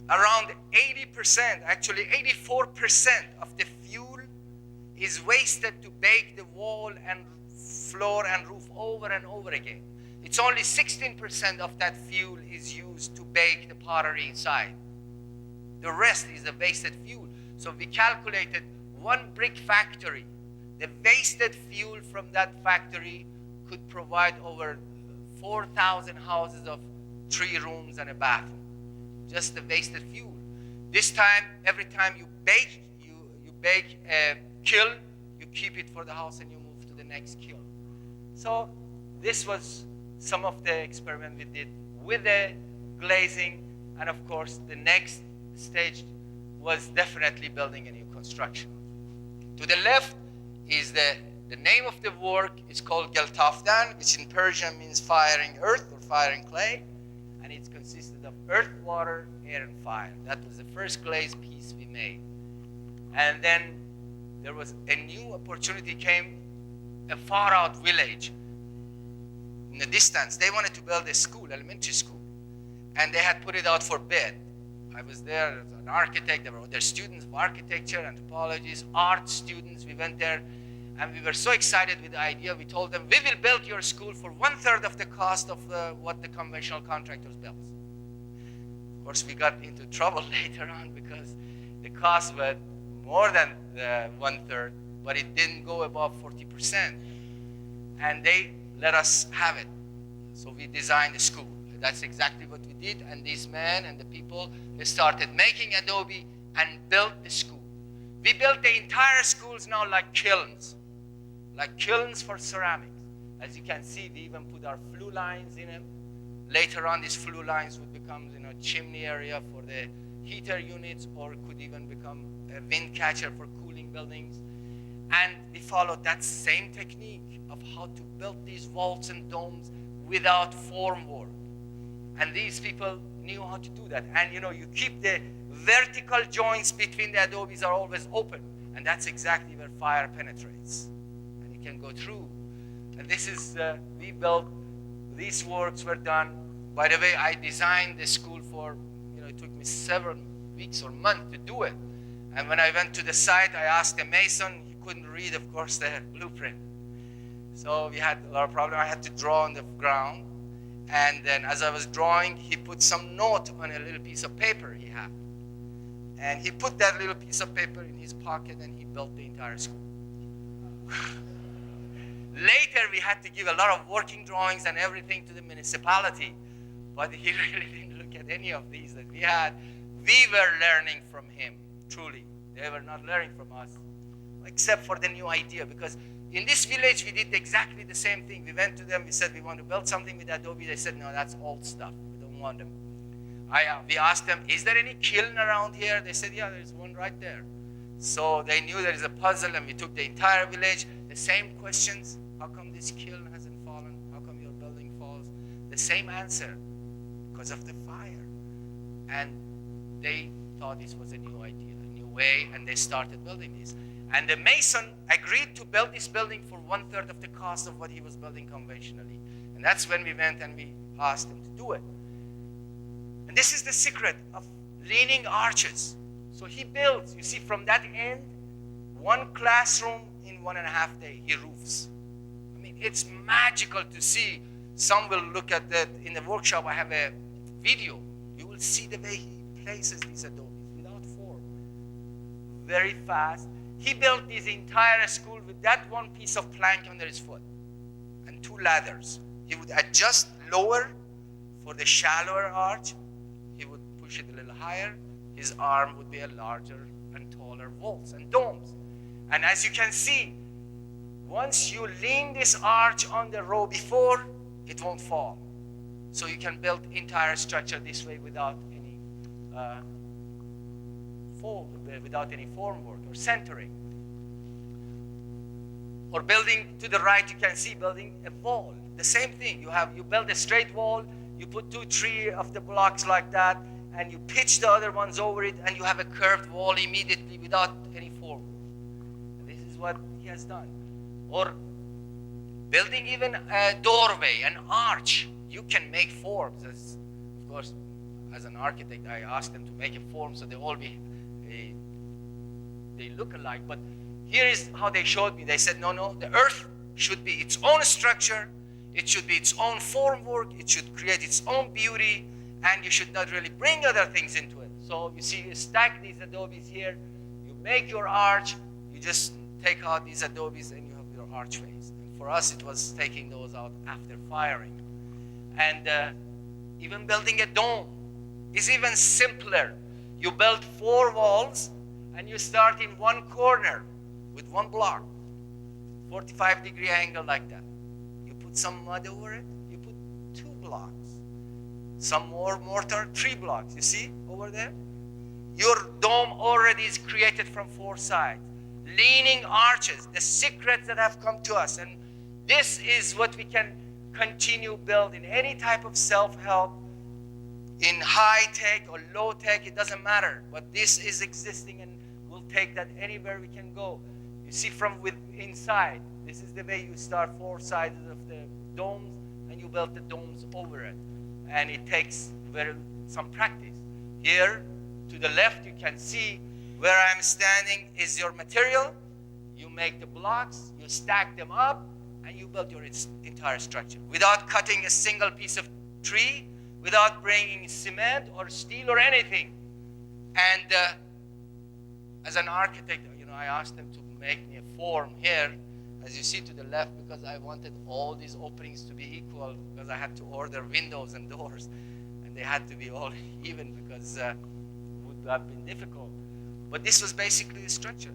around 80%, actually 84% of the fuel is wasted to bake the wall and floor and roof over and over again. It's only 16% of that fuel is used to bake the pottery inside. The rest is the wasted fuel. So we calculated one brick factory. The wasted fuel from that factory could provide over 4,000 houses of 3 rooms and a bathroom. Just the wasted fuel. This time, every time you bake a kiln, you keep it for the house and you move to the next kiln. So this was some of the experiment we did with the glazing, and of course the next stage was definitely building a new construction. To the left is the name of the work is called GELTAFTAN, which in Persian means firing earth or firing clay, and it consisted of earth, water, air, and fire. That was the first glaze piece we made. And then there was a new opportunity came, a far out village in the distance. They wanted to build a school, elementary school, and they had put it out for bid. I was there as an architect. There were other students of architecture, anthropologists, art students. We went there, and we were so excited with the idea. We told them, we will build your school for 1/3 of the cost of what the conventional contractors built. Of course, we got into trouble later on because the cost was more than 1/3, but it didn't go above 40%. And they let us have it. So we designed a school, a that's exactly what we did. And these men and the people, they started making Adobe and built the school. We built the entire schools now like kilns for ceramics. As you can see, we even put our flue lines in them. Later on, these flue lines would become, chimney area for the heater units, or could even become a wind catcher for cooling buildings. And we followed that same technique of how to build these vaults and domes without formwork. And these people knew how to do that. And you keep the vertical joints between the adobes are always open. And that's exactly where fire penetrates. And you can go through. And this is, we built, these works were done. By the way, I designed the school for, it took me several weeks or months to do it. And when I went to the site, I asked the mason. He couldn't read, of course, the blueprint. So we had a lot of problems. I had to draw on the ground. And then as I was drawing, he put some note on a little piece of paper he had. And he put that little piece of paper in his pocket, and he built the entire school. Later, we had to give a lot of working drawings and everything to the municipality. But he really didn't look at any of these that we had. We were learning from him, truly. They were not learning from us, except for the new idea. Because in this village, we did exactly the same thing. We went to them, we said, we want to build something with Adobe. They said, no, that's old stuff. We don't want them. We asked them, is there any kiln around here? They said, yeah, there's one right there. So they knew there is a puzzle, and we took the entire village. The same questions. How come this kiln hasn't fallen? How come your building falls? The same answer. Because of the fire. And they thought this was a new idea, a new way, and they started building this. And the mason agreed to build this building for 1/3 of the cost of what he was building conventionally. And that's when we went and we asked him to do it. And this is the secret of leaning arches. So he builds, you see, from that end, one classroom in 1.5 days, he roofs. I mean, it's magical to see. Some will look at that in the workshop. I have a video. You will see the way he places these adobes without form. Very fast. He built this entire school with that one piece of plank under his foot and 2 ladders. He would adjust lower for the shallower arch. He would push it a little higher. His arm would be a larger and taller vaults and domes. And as you can see, once you lean this arch on the row before, it won't fall. So you can build entire structure this way without any without any formwork or centering. Or building to the right, you can see building a wall. The same thing. You build a straight wall, you put 2-3 of the blocks like that, and you pitch the other ones over it, and you have a curved wall immediately without any formwork. And this is what he has done. Or building even a doorway, an arch. You can make forms. Of course, as an architect, I asked them to make a form so they all they look alike. But here is how they showed me. They said, no, the earth should be its own structure. It should be its own formwork. It should create its own beauty. And you should not really bring other things into it. So you see, you stack these adobes here. You make your arch. You just take out these adobes and you have your archways. And for us, it was taking those out after firing. And even building a dome is even simpler. You build 4 walls, and you start in one corner with 1 block, 45-degree angle like that. You put some mud over it, you put 2 blocks. Some more mortar, 3 blocks. You see over there? Your dome already is created from 4 sides. Leaning arches, the secrets that have come to us. And this is what we can continue building. Any type of self-help, in high tech or low tech, it doesn't matter. But this is existing, and we'll take that anywhere we can go. You see from inside, this is the way you start 4 sides of the domes, and you build the domes over it. And it takes some practice. Here, to the left, you can see where I'm standing is your material. You make the blocks, you stack them up, and you build your entire structure without cutting a single piece of tree, without bringing cement or steel or anything. And as an architect, I asked them to make me a form here, as you see to the left, because I wanted all these openings to be equal, because I had to order windows and doors, and they had to be all even because it would have been difficult. But this was basically the structure.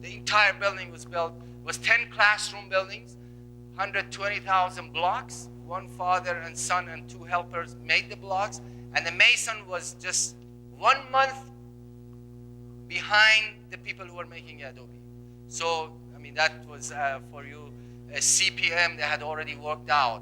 The entire building was built, was 10 classroom buildings, 120,000 blocks. One father and son and 2 helpers made the blocks, and the mason was just 1 month behind the people who were making Adobe. So, I mean, that was for you a CPM they had already worked out.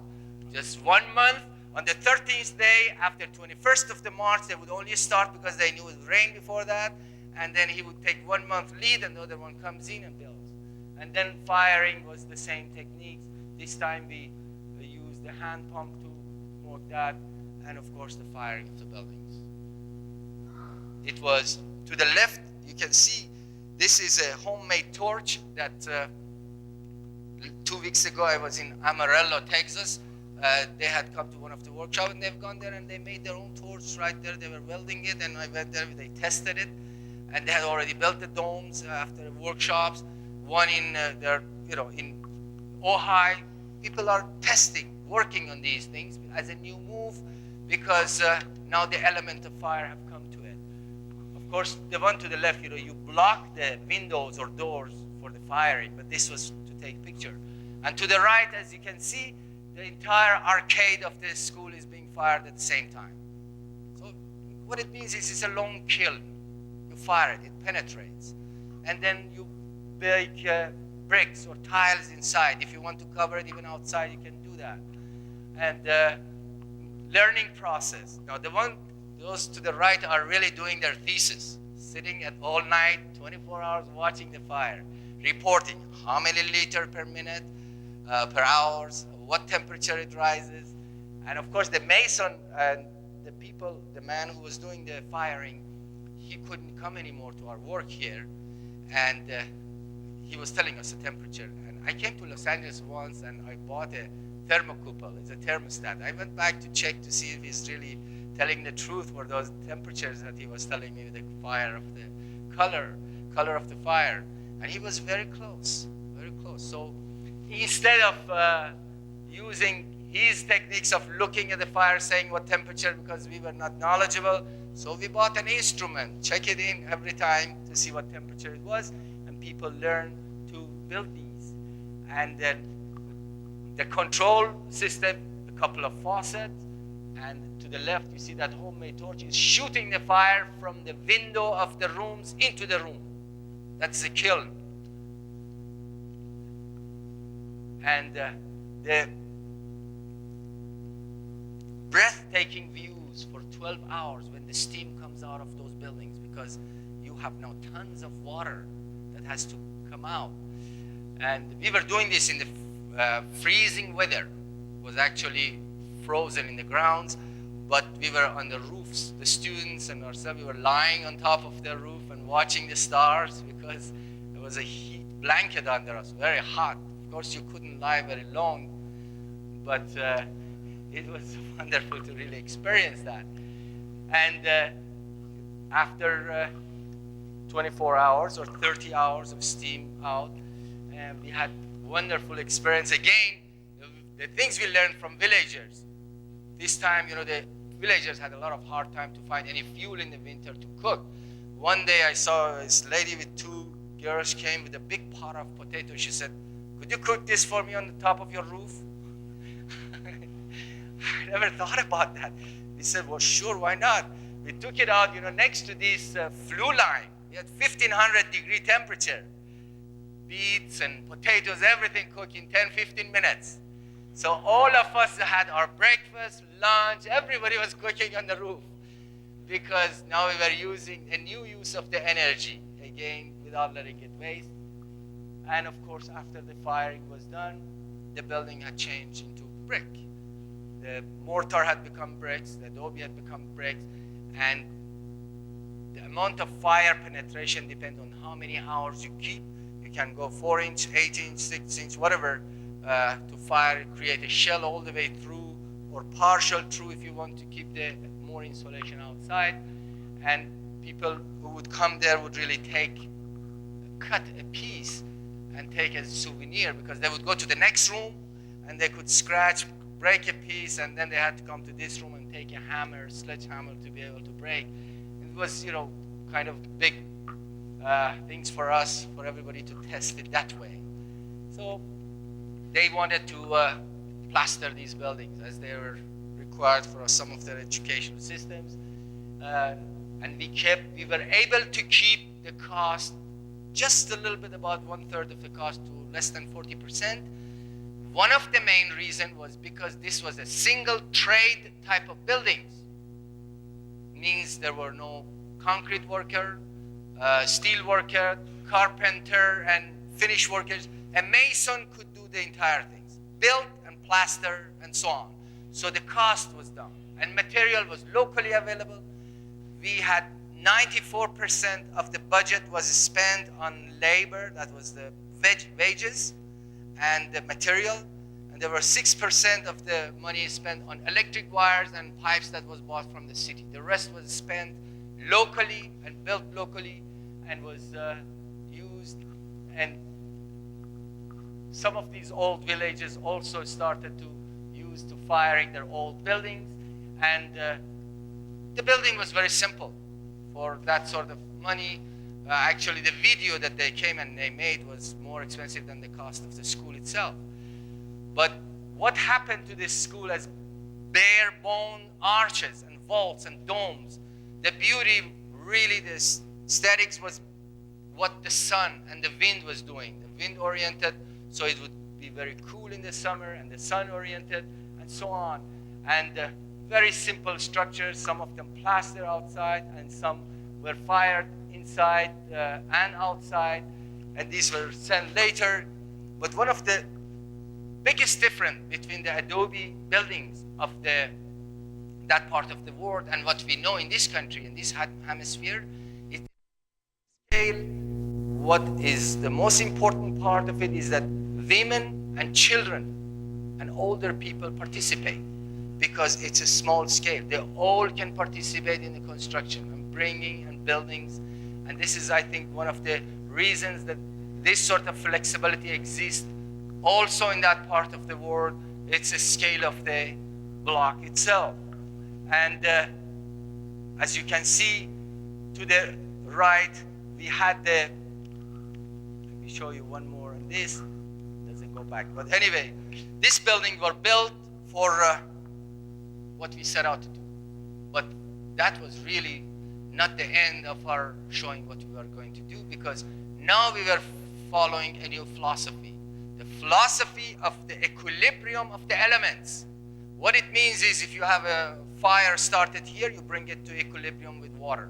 Just 1 month. On the 13th day, after 21st of the March, they would only start because they knew it would rain before that. And then he would take 1 month lead, and the other one comes in and builds. And then firing was the same techniques. This time we used the hand pump to work that, and of course the firing of the buildings. It was to the left. You can see this is a homemade torch that 2 weeks ago I was in Amarillo, Texas. They had come to one of the workshops, and they've gone there and they made their own torch right there. They were welding it, and I went there. They tested it, and they had already built the domes after workshops. One in in Ojai. People are testing, working on these things as a new move, because now the element of fire have come to it. Of course, the one to the left, you block the windows or doors for the firing, but this was to take picture. And to the right, as you can see, the entire arcade of the school is being fired at the same time. So what it means is it's a long kiln. You fire it, it penetrates. And then you bake bricks or tiles inside. If you want to cover it even outside, you can do that. And learning process. Now those to the right are really doing their thesis, sitting at all night, 24 hours watching the fire, reporting how many liter per minute, per hours, what temperature it rises. And of course the mason and the man who was doing the firing, he couldn't come anymore to our work here. And he was telling us the temperature. And I came to Los Angeles once and I bought a thermocouple. It's a thermostat. I went back to check to see if he's really telling the truth for those temperatures that he was telling me, the fire of the color of the fire. And he was very close, very close. So instead of using his techniques of looking at the fire, saying what temperature, because we were not knowledgeable, so we bought an instrument, check it in every time to see what temperature it was, and people learned to build these. And then the control system, a couple of faucets, and to the left you see that homemade torch is shooting the fire from the window of the rooms into the room. That's the kiln. And the breathtaking views for 12 hours when the steam comes out of those buildings, because you have now tons of water that has to come out. And we were doing this in the freezing weather. It was actually frozen in the grounds, but we were on the roofs. The students and ourselves, we were lying on top of the roof and watching the stars, because there was a heat blanket under us, very hot. Of course, you couldn't lie very long, but it was wonderful to really experience that. And after 24 hours or 30 hours of steam out, we had wonderful experience. Again, the things we learned from villagers. This time, the villagers had a lot of hard time to find any fuel in the winter to cook. One day I saw this lady with 2 girls came with a big pot of potatoes. She said, "Could you cook this for me on the top of your roof?" I never thought about that. We said, "Well, sure, why not?" We took it out, next to this flue line. We had 1500-degree temperature. Beets and potatoes, everything cooked in 10, 15 minutes. So all of us had our breakfast, lunch, everybody was cooking on the roof, because now we were using a new use of the energy, again, without letting it waste. And of course, after the firing was done, the building had changed into brick. The mortar had become bricks, the adobe had become bricks, and the amount of fire penetration depends on how many hours you keep. You can go 4-inch, 8-inch, 6-inch, whatever, to fire, create a shell all the way through, or partial through if you want to keep the more insulation outside. And people who would come there would really cut a piece and take as a souvenir, because they would go to the next room and they could scratch, break a piece, and then they had to come to this room and take a hammer, sledgehammer, to be able to break. It was, kind of big things for us, for everybody to test it that way. So they wanted to plaster these buildings as they were required for some of their educational systems. And we were able to keep the cost just a little bit, about 1/3 of the cost, to less than 40%. One of the main reasons was because this was a single trade type of buildings. Means there were no concrete worker, steel worker, carpenter, and finish workers. A mason could do the entire things, build and plaster and so on. So the cost was down, and material was locally available. We had 94% of the budget was spent on labor, that was the wages and the material, and there were 6% of the money spent on electric wires and pipes that was bought from the city. The rest was spent locally and built locally and was used. And some of these old villages also started to use to firing their old buildings, and the building was very simple for that sort of money. Actually, the video that they came and they made was more expensive than the cost of the school itself. But what happened to this school as bare bone arches and vaults and domes? The beauty, really, the aesthetics was what the sun and the wind was doing. The wind oriented, so it would be very cool in the summer, and the sun oriented, and so on. And very simple structures, some of them plaster outside, and some were fired inside and outside, and these were sent later. But one of the biggest difference between the adobe buildings of that part of the world and what we know in this country, in this hemisphere, is scale. What is the most important part of it is that women and children and older people participate, because it's a small scale. They all can participate in the construction and bringing and buildings. And this is, I think, one of the reasons that this sort of flexibility exists also in that part of the world. It's a scale of the block itself. And as you can see to the right, we had let me show you one more on this. Doesn't go back. But anyway, this building were built for what we set out to do. But that was really not the end of our showing what we were going to do, because now we were following a new philosophy. The philosophy of the equilibrium of the elements. What it means is, if you have a fire started here, you bring it to equilibrium with water.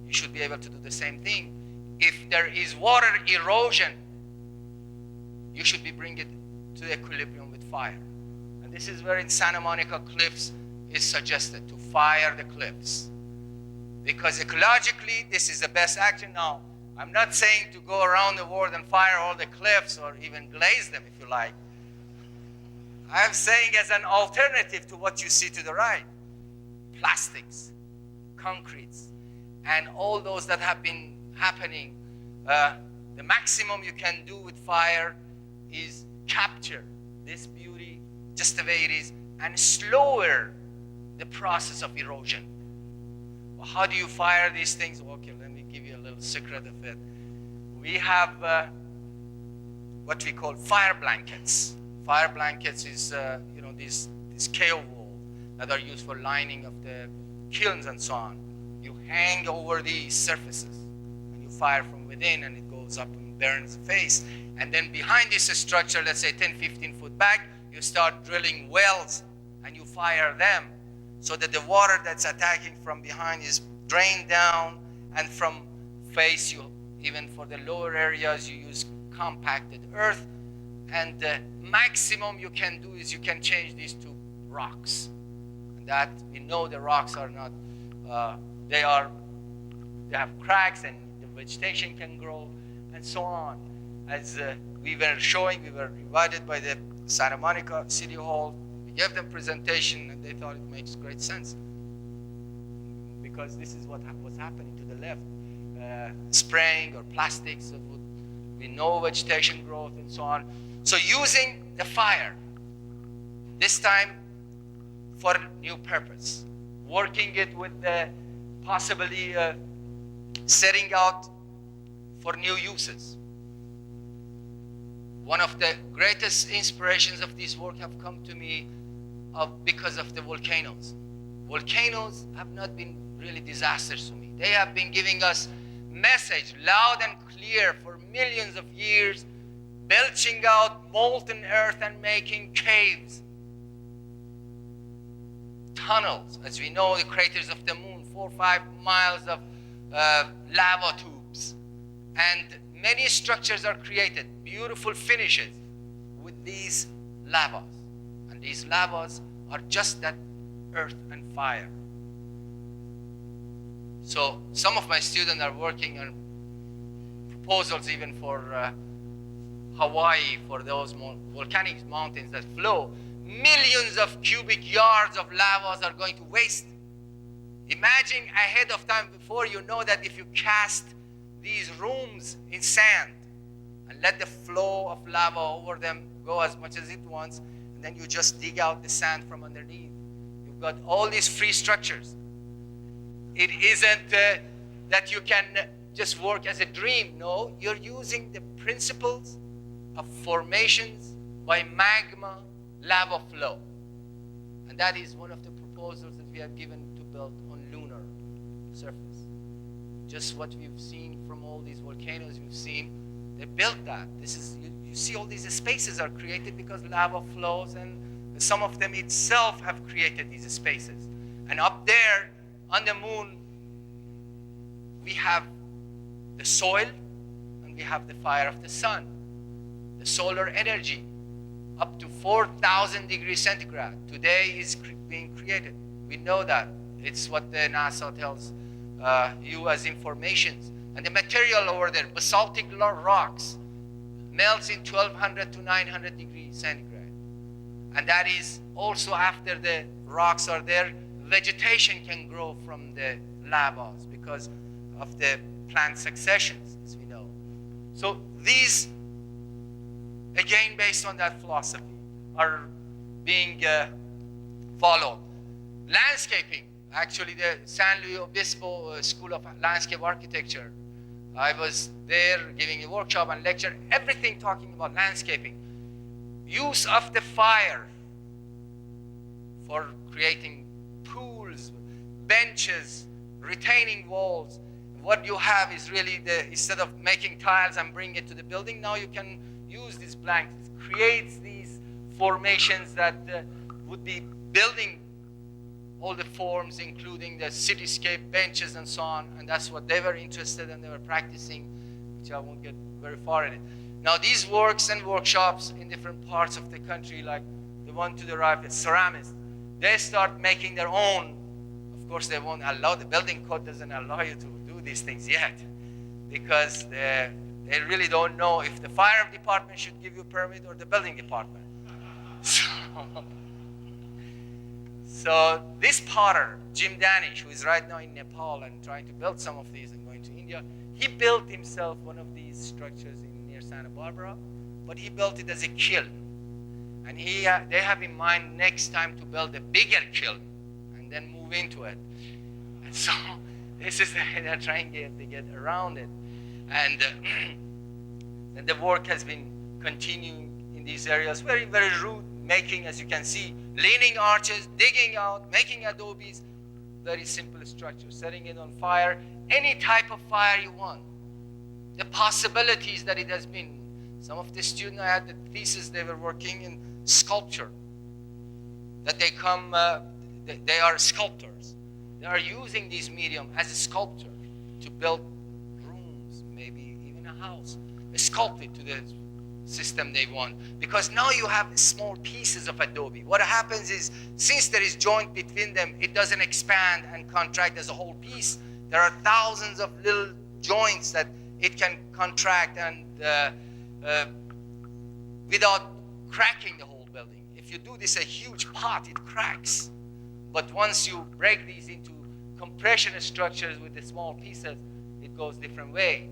You should be able to do the same thing. If there is water erosion, you should be bringing it to equilibrium with fire. And this is where in Santa Monica cliffs is suggested, to fire the cliffs. Because ecologically, this is the best action. Now, I'm not saying to go around the world and fire all the cliffs or even glaze them, if you like. I'm saying as an alternative to what you see to the right. Plastics, concretes, and all those that have been happening. The maximum you can do with fire is capture this beauty just the way it is and slower the process of erosion. Well, how do you fire these things? Okay, let me give you a little secret of it. We have what we call fire blankets. Fire blankets is these cave walls that are used for lining of the kilns and so on. You hang over these surfaces and you fire from within, and it goes up and burns the face. And then behind this structure, let's say 10, 15 foot back, you start drilling wells and you fire them, so that the water that's attacking from behind is drained down, and from face, even for the lower areas, you use compacted earth. And the maximum you can do is you can change these to rocks. And that we know the rocks are not, they have cracks, and the vegetation can grow, and so on. As we were showing, we were invited by the Santa Monica City Hall. We gave them presentation, and they thought it makes great sense, because this is what was happening to the left. Spraying or plastics that would with no vegetation growth and so on. So using the fire, this time for new purpose, working it with the possibly setting out for new uses. One of the greatest inspirations of this work have come to me because of the volcanoes. Volcanoes have not been really disasters to me. They have been giving us message loud and clear for millions of years, belching out molten earth and making caves, tunnels. As we know, the craters of the moon, 4 or 5 miles of lava tubes. And many structures are created, beautiful finishes with these lavas. And these lavas are just that earth and fire. So some of my students are working on proposals even for Hawaii, for those volcanic mountains that flow. Millions of cubic yards of lavas are going to waste. Imagine ahead of time, before you know that if you cast these rooms in sand and let the flow of lava over them go as much as it wants, and then you just dig out the sand from underneath, you've got all these free structures. It isn't that you can just work as a dream. No, you're using the principles of formations by magma lava flow. And that is one of the proposals that we have given to build on lunar surface. Just what we've seen from all these volcanoes we've seen, they built that. This is, you see all these spaces are created because lava flows, and some of them itself have created these spaces. And up there on the moon, we have the soil and we have the fire of the sun, the solar energy, up to 4,000 degrees centigrade. Today is being created. We know that. It's what the NASA tells you as informations. And the material over there, basaltic rocks, melts in 1,200 to 900 degrees centigrade. And that is also after the rocks are there, vegetation can grow from the lavas because of the plant successions, as we know. So these, again, based on that philosophy, are being followed. Landscaping, actually the San Luis Obispo School of Landscape Architecture, I was there giving a workshop and lecture, everything talking about landscaping. Use of the fire for creating pools, benches, retaining walls. What you have is really instead of making tiles and bring it to the building, now you can use these blankets. It creates these formations that would be building all the forms, including the cityscape benches and so on. And that's what they were interested in, they were practicing, which I won't get very far in it. Now these works and workshops in different parts of the country, like the one to the right, the ceramists, they start making their own. Of course, they won't allow, the building code doesn't allow you to do these things yet, because they really don't know if the fire department should give you a permit or the building department. So this potter, Jim Danish, who is right now in Nepal and trying to build some of these and going to India, he built himself one of these structures near Santa Barbara, but he built it as a kiln. And they have in mind next time to build a bigger kiln and then move into it. And so this is they're trying to get around it. And then the work has been continuing in these areas, very, very rude, making, as you can see, leaning arches, digging out, making adobes, very simple structure, setting it on fire, any type of fire you want. The possibilities that it has been. Some of the students, I had the thesis, they were working in sculpture, that they come, they are sculptors. They are using this medium as a sculptor to build rooms, maybe even a house, sculpt it to the system they want. Because now you have small pieces of adobe. What happens is, since there is joint between them, it doesn't expand and contract as a whole piece. There are thousands of little joints that it can contract and without cracking the whole building. If you do this a huge pot, it cracks. But once you break these into compression structures with the small pieces, it goes different way.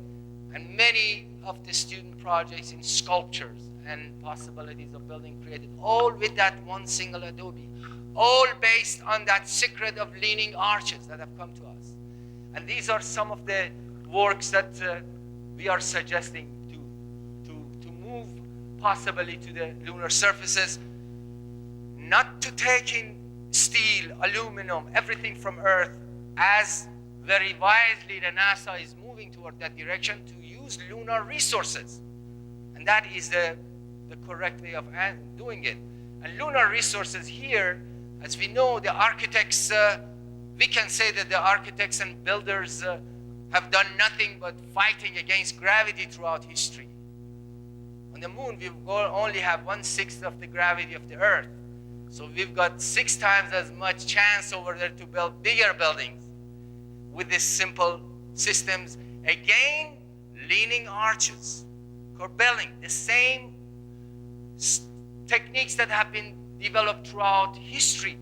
And many of the student projects in sculptures and possibilities of building created, all with that one single Adobe, all based on that secret of leaning arches that have come to us. And these are some of the works that we are suggesting to move possibly to the lunar surfaces, not to take in steel, aluminum, everything from Earth, as very wisely the NASA is moving toward that direction, to use lunar resources. And that is the correct way of doing it. And lunar resources here, as we know, the architects, we can say that the architects and builders have done nothing but fighting against gravity throughout history. On the moon, we only have 1/6 of the gravity of the Earth. So we've got 6 times as much chance over there to build bigger buildings with these simple systems. Again, leaning arches, corbelling, the same techniques that have been developed throughout history,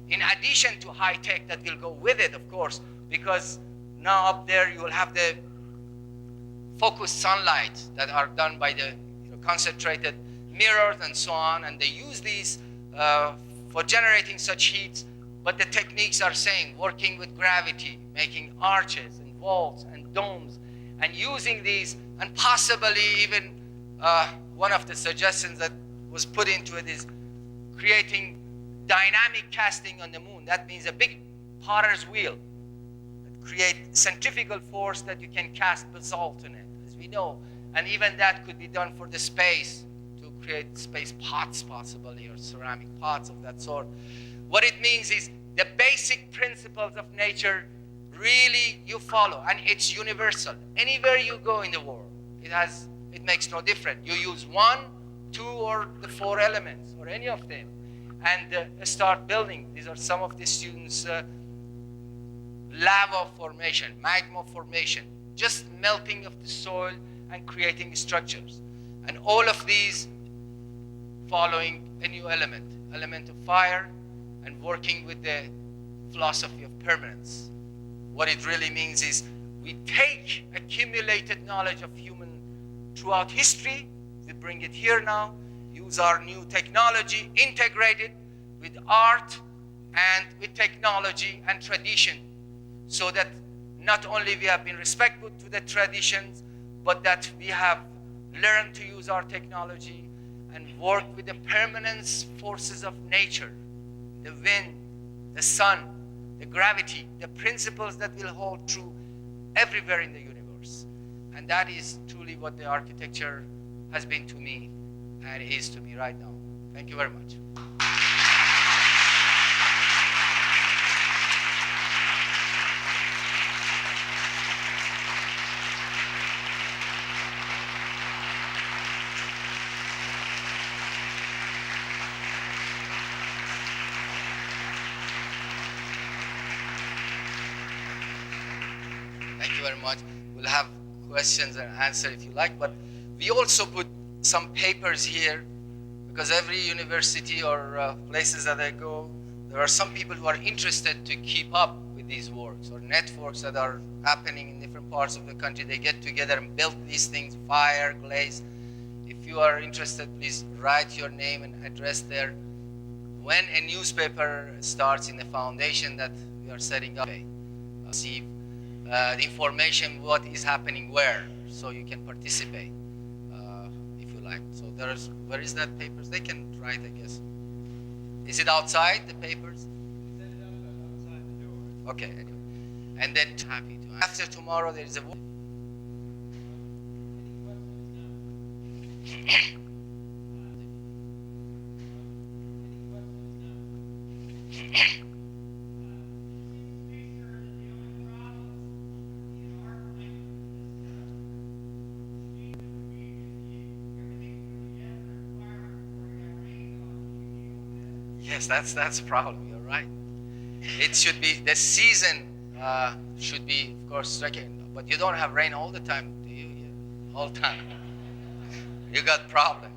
in addition to high tech that will go with it, of course, because now up there you will have the focused sunlight that are done by the concentrated mirrors and so on, and they use these for generating such heat. But the techniques are saying working with gravity, making arches and vaults and domes, and using these, and possibly even one of the suggestions that was put into it is creating dynamic casting on the moon. That means a big potter's wheel that create centrifugal force that you can cast basalt in it, as we know. And even that could be done for the space, to create space pots possibly, or ceramic pots of that sort. What it means is the basic principles of nature really you follow, and it's universal. Anywhere you go in the world, it makes no difference. You use 1, 2, or the 4 elements, or any of them, and start building. These are some of the students' lava formation, magma formation, just melting of the soil and creating structures. And all of these following a new element of fire, and working with the philosophy of permanence. What it really means is we take accumulated knowledge of human throughout history, we bring it here now, use our new technology, integrate it with art and with technology and tradition, so that not only we have been respectful to the traditions, but that we have learned to use our technology and work with the permanence forces of nature, the wind, the sun, the gravity, the principles that will hold true everywhere in the universe. And that is truly what the architecture has been to me and is to me right now. Thank you very much. Thank you very much. We'll have questions and answers if you like, but we also put some papers here, because every university or places that I go, there are some people who are interested to keep up with these works, or networks that are happening in different parts of the country. They get together and build these things, fire, glaze. If you are interested, please write your name and address there. When a newspaper starts in the foundation that we are setting up, receive the information what is happening where, so you can participate if you like. So where is that papers? They can write, I guess. Is it outside, the papers? Set it up outside the door. Okay, anyway. And then happy to. After tomorrow there is a Yes, that's a problem. You're right. It should be, the season should be, of course, striking, but you don't have rain all the time, do you? Yeah, all the time. You got problem.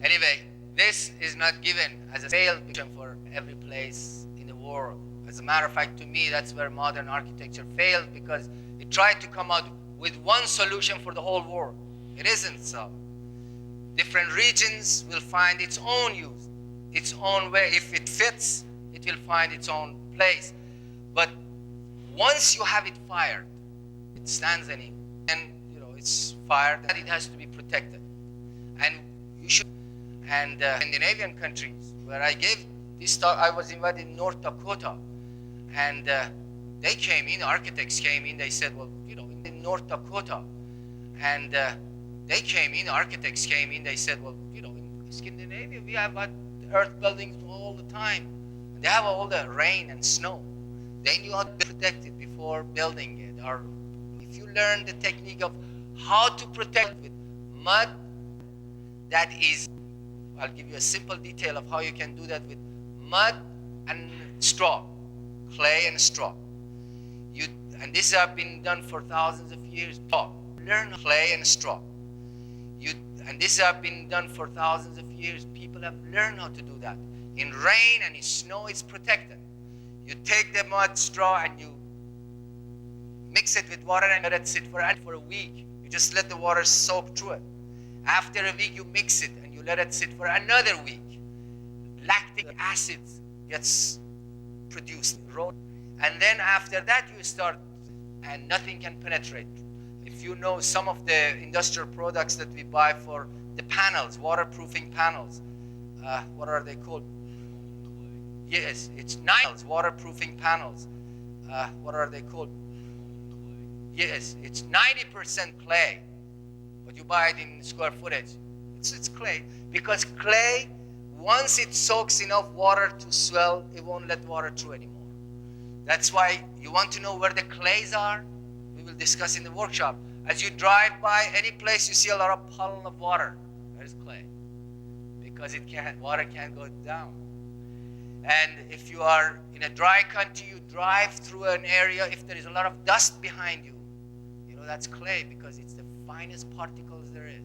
Anyway, this is not given as a failed picture for every place in the world. As a matter of fact, to me, that's where modern architecture failed, because it tried to come out with one solution for the whole world. It isn't so. Different regions will find its own use, its own way. If it fits, it will find its own place. But once you have it fired, it stands and it's fired, and it has to be protected. And you should. And Scandinavian countries, where I gave this talk, I was invited in North Dakota, and they came in, architects came in, they said, well, in North Dakota, and they came in, architects came in, they said, well, in Scandinavia, we have earth buildings all the time. And they have all the rain and snow. They knew how to protect it before building it. Or if you learn the technique of how to protect with mud, that is, I'll give you a simple detail of how you can do that with mud and straw, clay and straw. And this has been done for thousands of years. Learn clay and straw. And this has been done for thousands of years. People have learned how to do that. In rain and in snow, it's protected. You take the mud, straw, and you mix it with water and let it sit for a week. You just let the water soak through it. After a week, you mix it and you let it sit for another week. Lactic acid gets produced. And then after that, you start, and nothing can penetrate. If you know some of the industrial products that we buy for the panels, waterproofing panels, what are they called? Yes, it's waterproofing panels. What are they called? Yes, it's 90% clay, but you buy it in square footage. It's clay, because clay, once it soaks enough water to swell, it won't let water through anymore. That's why you want to know where the clays are. We will discuss in the workshop. As you drive by any place, you see a lot of puddle of water. There's clay, because water can't go down. And if you are in a dry country, you drive through an area, if there is a lot of dust behind you, that's clay, because it's the finest particles there is.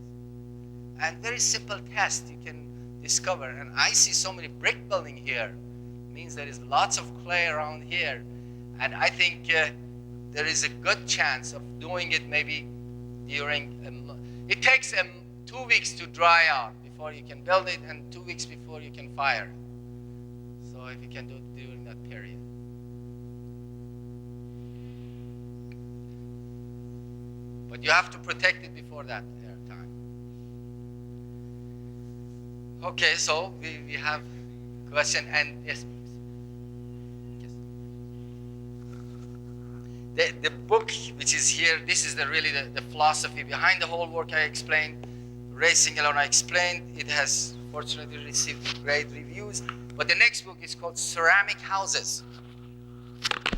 And very simple test you can discover. And I see so many brick building here. It means there is lots of clay around here. And I think there is a good chance of doing it maybe during it takes 2 weeks to dry out before you can build it, and 2 weeks before you can fire it. So if you can do it during that period. But you have to protect it before that time. Okay, so we have a question, and yes, please. Yes. The book which is here, this is really the philosophy behind the whole work I explained. Racing Alone I explained. It has fortunately received great reviews. But the next book is called Ceramic Houses.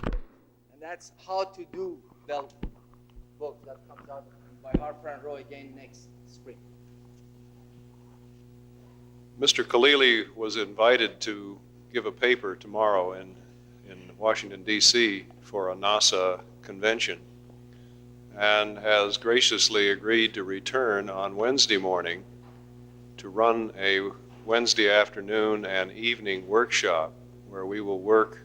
And that's how to do build book that comes out by Harper and Row again next spring. Mr. Khalili was invited to give a paper tomorrow in Washington, D.C. for a NASA convention, and has graciously agreed to return on Wednesday morning to run a Wednesday afternoon and evening workshop where we will work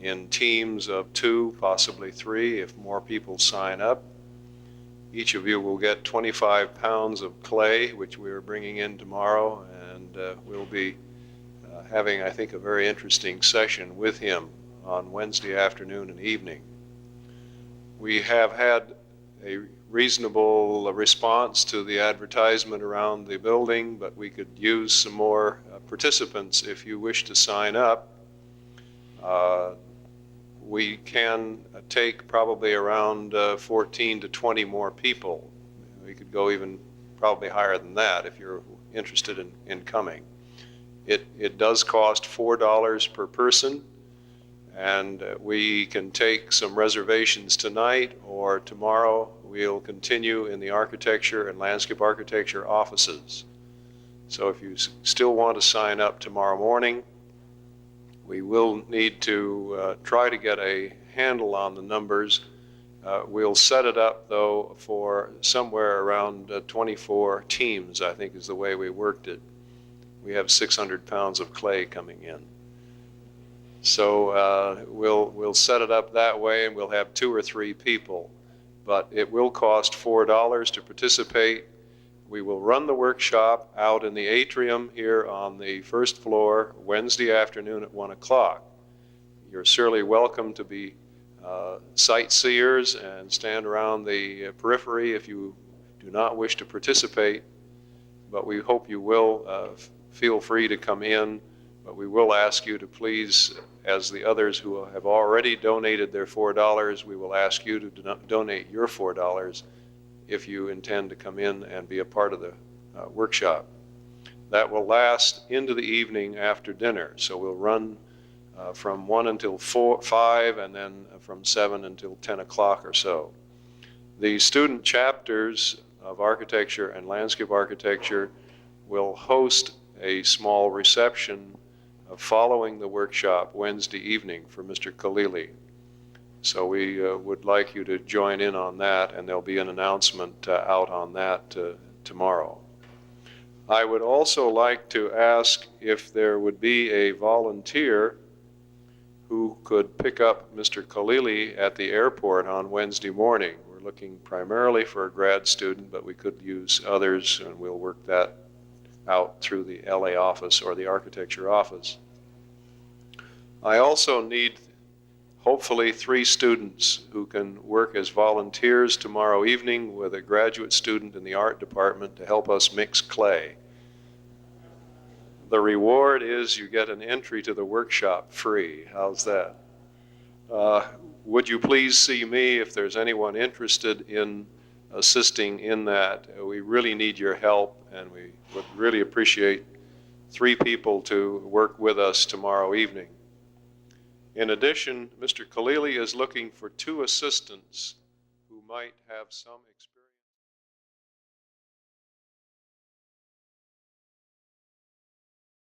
in teams of 2, possibly 3, if more people sign up. Each of you will get 25 pounds of clay, which we are bringing in tomorrow, and we'll be having, I think, a very interesting session with him on Wednesday afternoon and evening. We have had a reasonable response to the advertisement around the building, but we could use some more participants if you wish to sign up. We can take probably around 14 to 20 more people. We could go even probably higher than that if you're interested in coming. It does cost $4 per person, and we can take some reservations tonight or tomorrow. We'll continue in the architecture and landscape architecture offices. So if you still want to sign up tomorrow morning, we will need to try to get a handle on the numbers. We'll set it up, though, for somewhere around 24 teams, I think is the way we worked it. We have 600 pounds of clay coming in. So we'll set it up that way, and we'll have 2 or 3 people. but it will cost $4 to participate. We will run the workshop out in the atrium here on the first floor Wednesday afternoon at 1 o'clock. You're certainly welcome to be sightseers and stand around the periphery if you do not wish to participate, but we hope you will feel free to come in, but we will ask you to please, as the others who have already donated their $4, we will ask you to donate your $4 if you intend to come in and be a part of the workshop. That will last into the evening after dinner, so we'll run from 1 until 5, and then from 7 until 10 o'clock or so. The student chapters of architecture and landscape architecture will host a small reception following the workshop Wednesday evening for Mr. Khalili. So we would like you to join in on that, and there'll be an announcement out on that tomorrow. I would also like to ask if there would be a volunteer who could pick up Mr. Khalili at the airport on Wednesday morning. We're looking primarily for a grad student, but we could use others, and we'll work that out through the LA office or the architecture office. I also need hopefully 3 students who can work as volunteers tomorrow evening with a graduate student in the art department to help us mix clay. The reward is you get an entry to the workshop free. How's that? Would you please see me if there's anyone interested in assisting in that? We really need your help, and we would really appreciate 3 people to work with us tomorrow evening. In addition, Mr. Khalili is looking for 2 assistants who might have some experience.